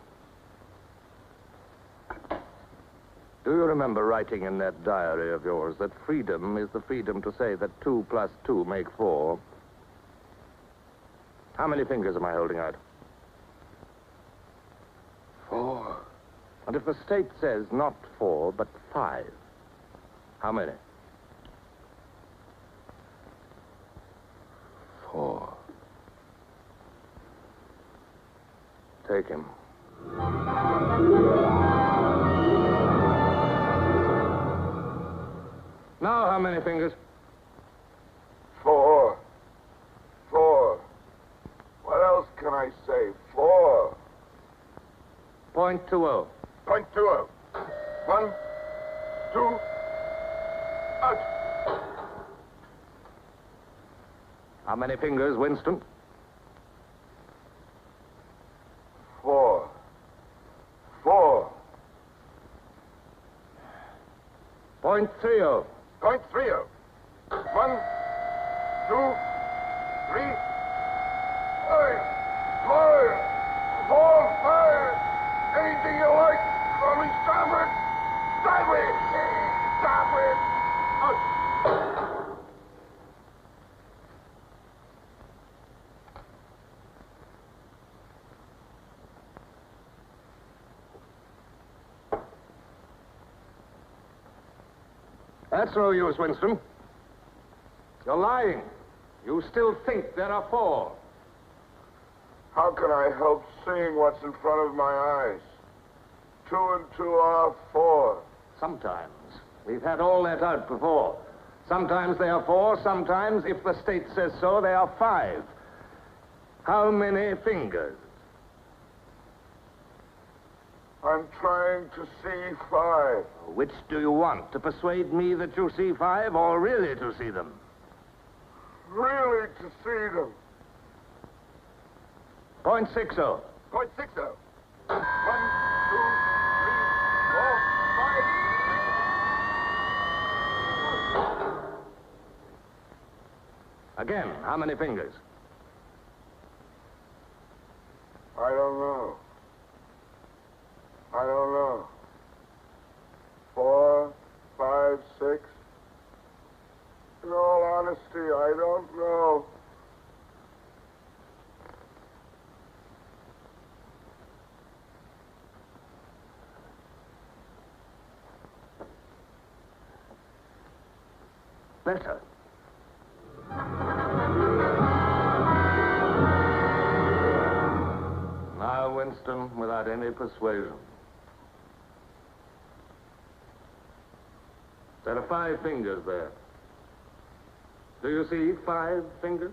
L: Do you remember writing in that diary of yours that freedom is the freedom to say that 2 plus 2 make 4? How many fingers am I holding out?
Q: 4.
L: And if the state says not 4, but 5, how many?
Q: 4.
L: Take him. Now, how many fingers?
Q: 4. 4. What else can I say? 4.
L: .20.
Q: .20. 1, 2, out.
L: How many fingers, Winston?
Q: 4. 4.
L: .30.
Q: .30. 1, 2, 3, 4, 5. Anything you like. Call me starboard. Sideways. Starboard. Out.
L: That's no use, Winston. You're lying. You still think there are 4.
Q: How can I help seeing what's in front of my eyes? 2 and 2 are 4.
L: Sometimes. We've had all that out before. Sometimes they are 4, sometimes, if the state says so, they are 5. How many fingers?
Q: I'm trying to see 5.
L: Which do you want? To persuade me that you see 5 or really to see them?
Q: Really to see them.
L: .60.
Q: .60. 1, 2, 3, 4, 5.
L: Again, how many fingers?
Q: I don't know. I don't know. 4, 5, 6. In all honesty, I don't know.
L: Better. Now, Winston, without any persuasion. There are 5 fingers there. Do you see 5 fingers?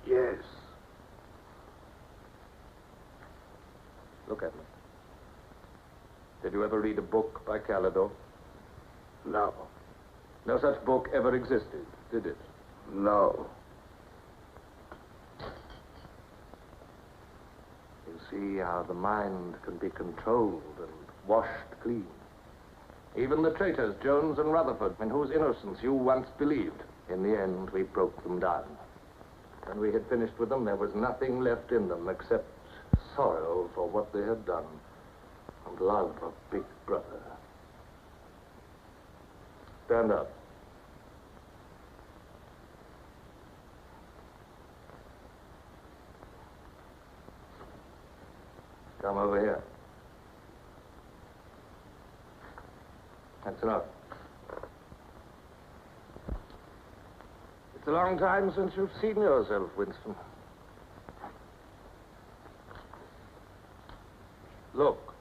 Q: Yes.
L: Look at me. Did you ever read a book by Colorido?
Q: No.
L: No such book ever existed, did it?
Q: No.
L: You see how the mind can be controlled and washed clean. Even the traitors, Jones and Rutherford, in whose innocence you once believed. In the end, we broke them down. When we had finished with them, there was nothing left in them except sorrow for what they had done and love of Big Brother. Stand up. Come over here. That's enough. It's a long time since you've seen yourself, Winston. Look.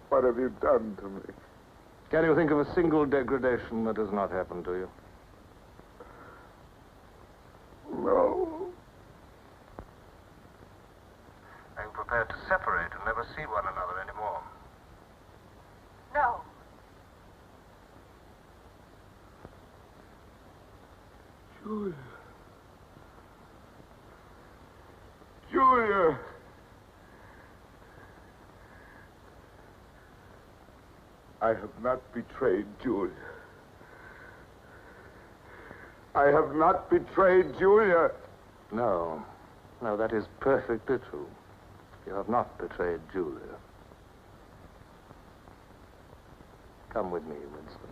M: What have you done to me?
L: Can you think of a single degradation that has not happened to you?
M: No.
L: Are you prepared to separate and never see one another anymore?
C: No.
M: Julia. Julia. I have not betrayed Julia. I have not betrayed Julia.
L: No. No, that is perfectly true. You have not betrayed Julia. Come with me, Winston.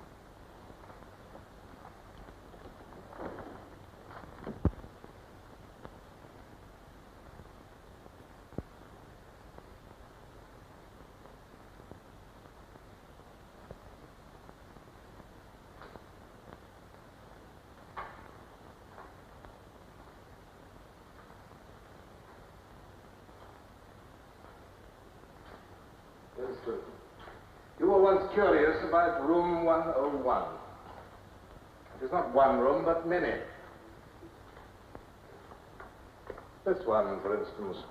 L: Winston, you were once curious about room 101. It is not one room, but many. This one, for instance.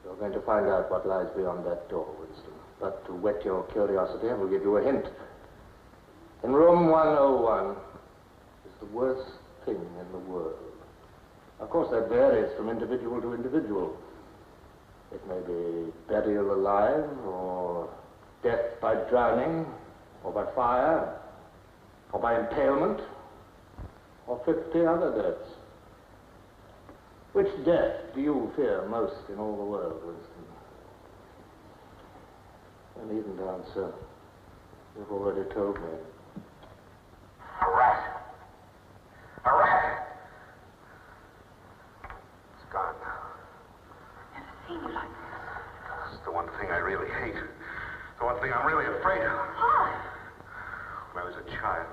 L: You're going to find out what lies beyond that door, Winston. But to whet your curiosity, I will give you a hint. In room 101 is the worst thing in the world. Of course, that varies from individual to individual. It may be burial alive, or death by drowning, or by fire, or by impalement, or 50 other deaths. Which death do you fear most in all the world, Winston? You needn't answer. You've already told me.
B: A rat. A rat. It's gone now.
C: Seen you like this.
B: It's the one thing I really hate. The one thing I'm really afraid of.
C: Why?
B: When I was a child,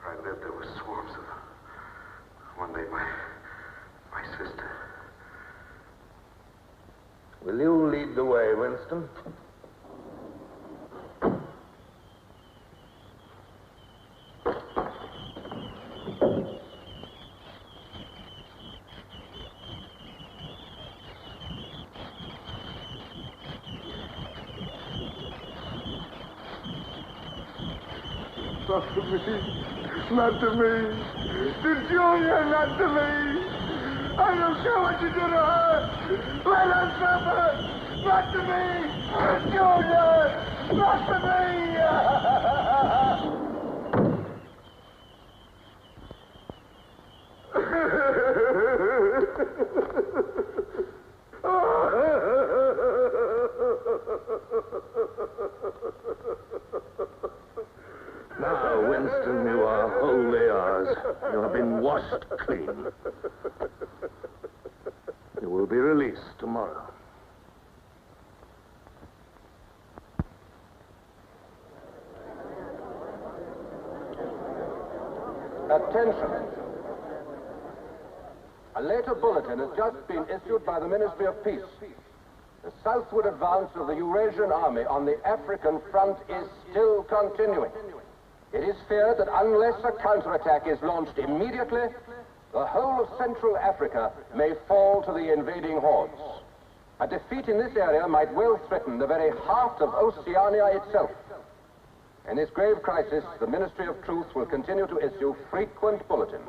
B: where I lived, there were swarms of them. One day, my sister.
L: Will you lead the way, Winston?
M: Not to me. Not to me. To Julia, not to me. I don't care what you do to her. Let her suffer. Not to me. To Julia. Not to me.
L: Now, Winston, you are wholly ours. You have been washed clean. You will be released tomorrow.
S: Attention. A later bulletin has just been issued by the Ministry of Peace. The southward advance of the Eurasian army on the African front is still continuing. It is feared that unless a counterattack is launched immediately, the whole of Central Africa may fall to the invading hordes. A defeat in this area might well threaten the very heart of Oceania itself. In this grave crisis, the Ministry of Truth will continue to issue frequent bulletins.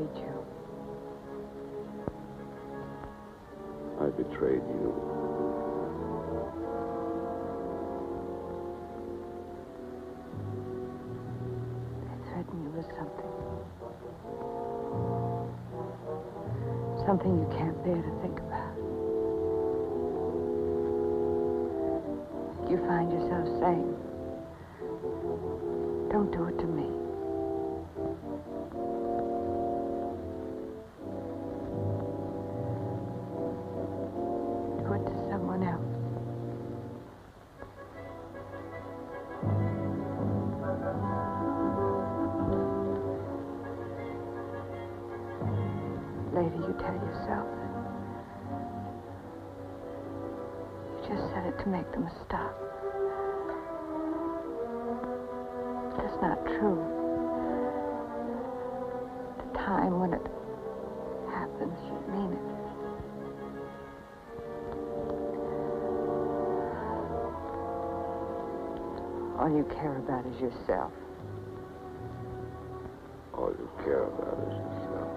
I: betrayed you.
T: I betrayed you.
I: They threaten you with something. Something you can't bear to think about. You find yourself saying, don't do it to me. Do it to someone else. Later, you tell yourself you just said it to make them stop. That's not true. The time when it happens, you mean it. All you care about is yourself.
T: All you care about is yourself.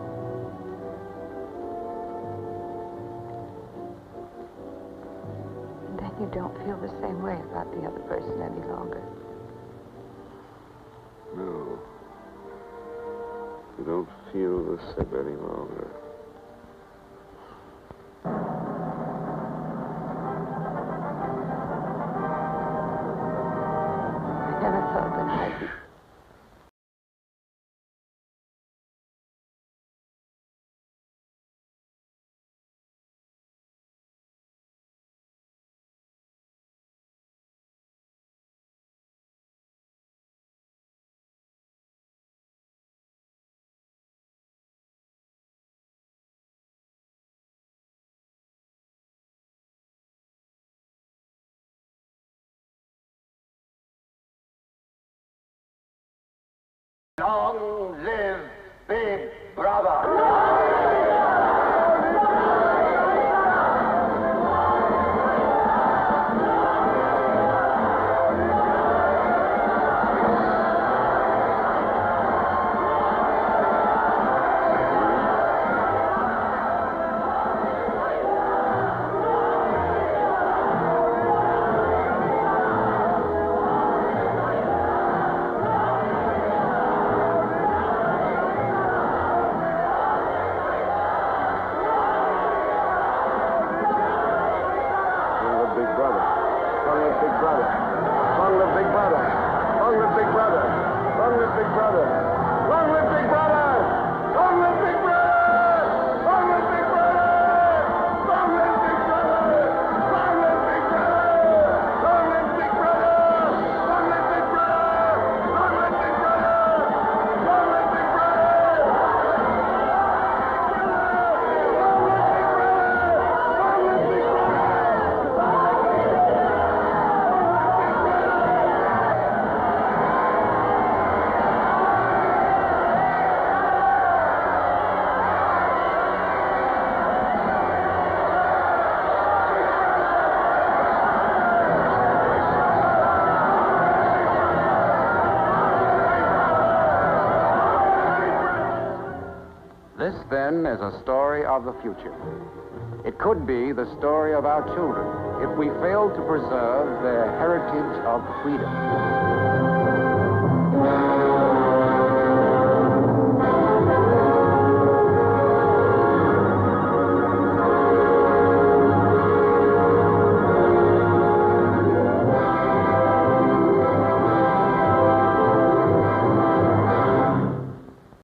I: And then you don't feel the same way about the other person any longer.
T: No. You don't feel the same any longer.
I: I never thought that I'd be...
G: Long live Big Brother!
J: This, then, is a story of the future. It could be the story of our children if we fail to preserve their heritage of freedom.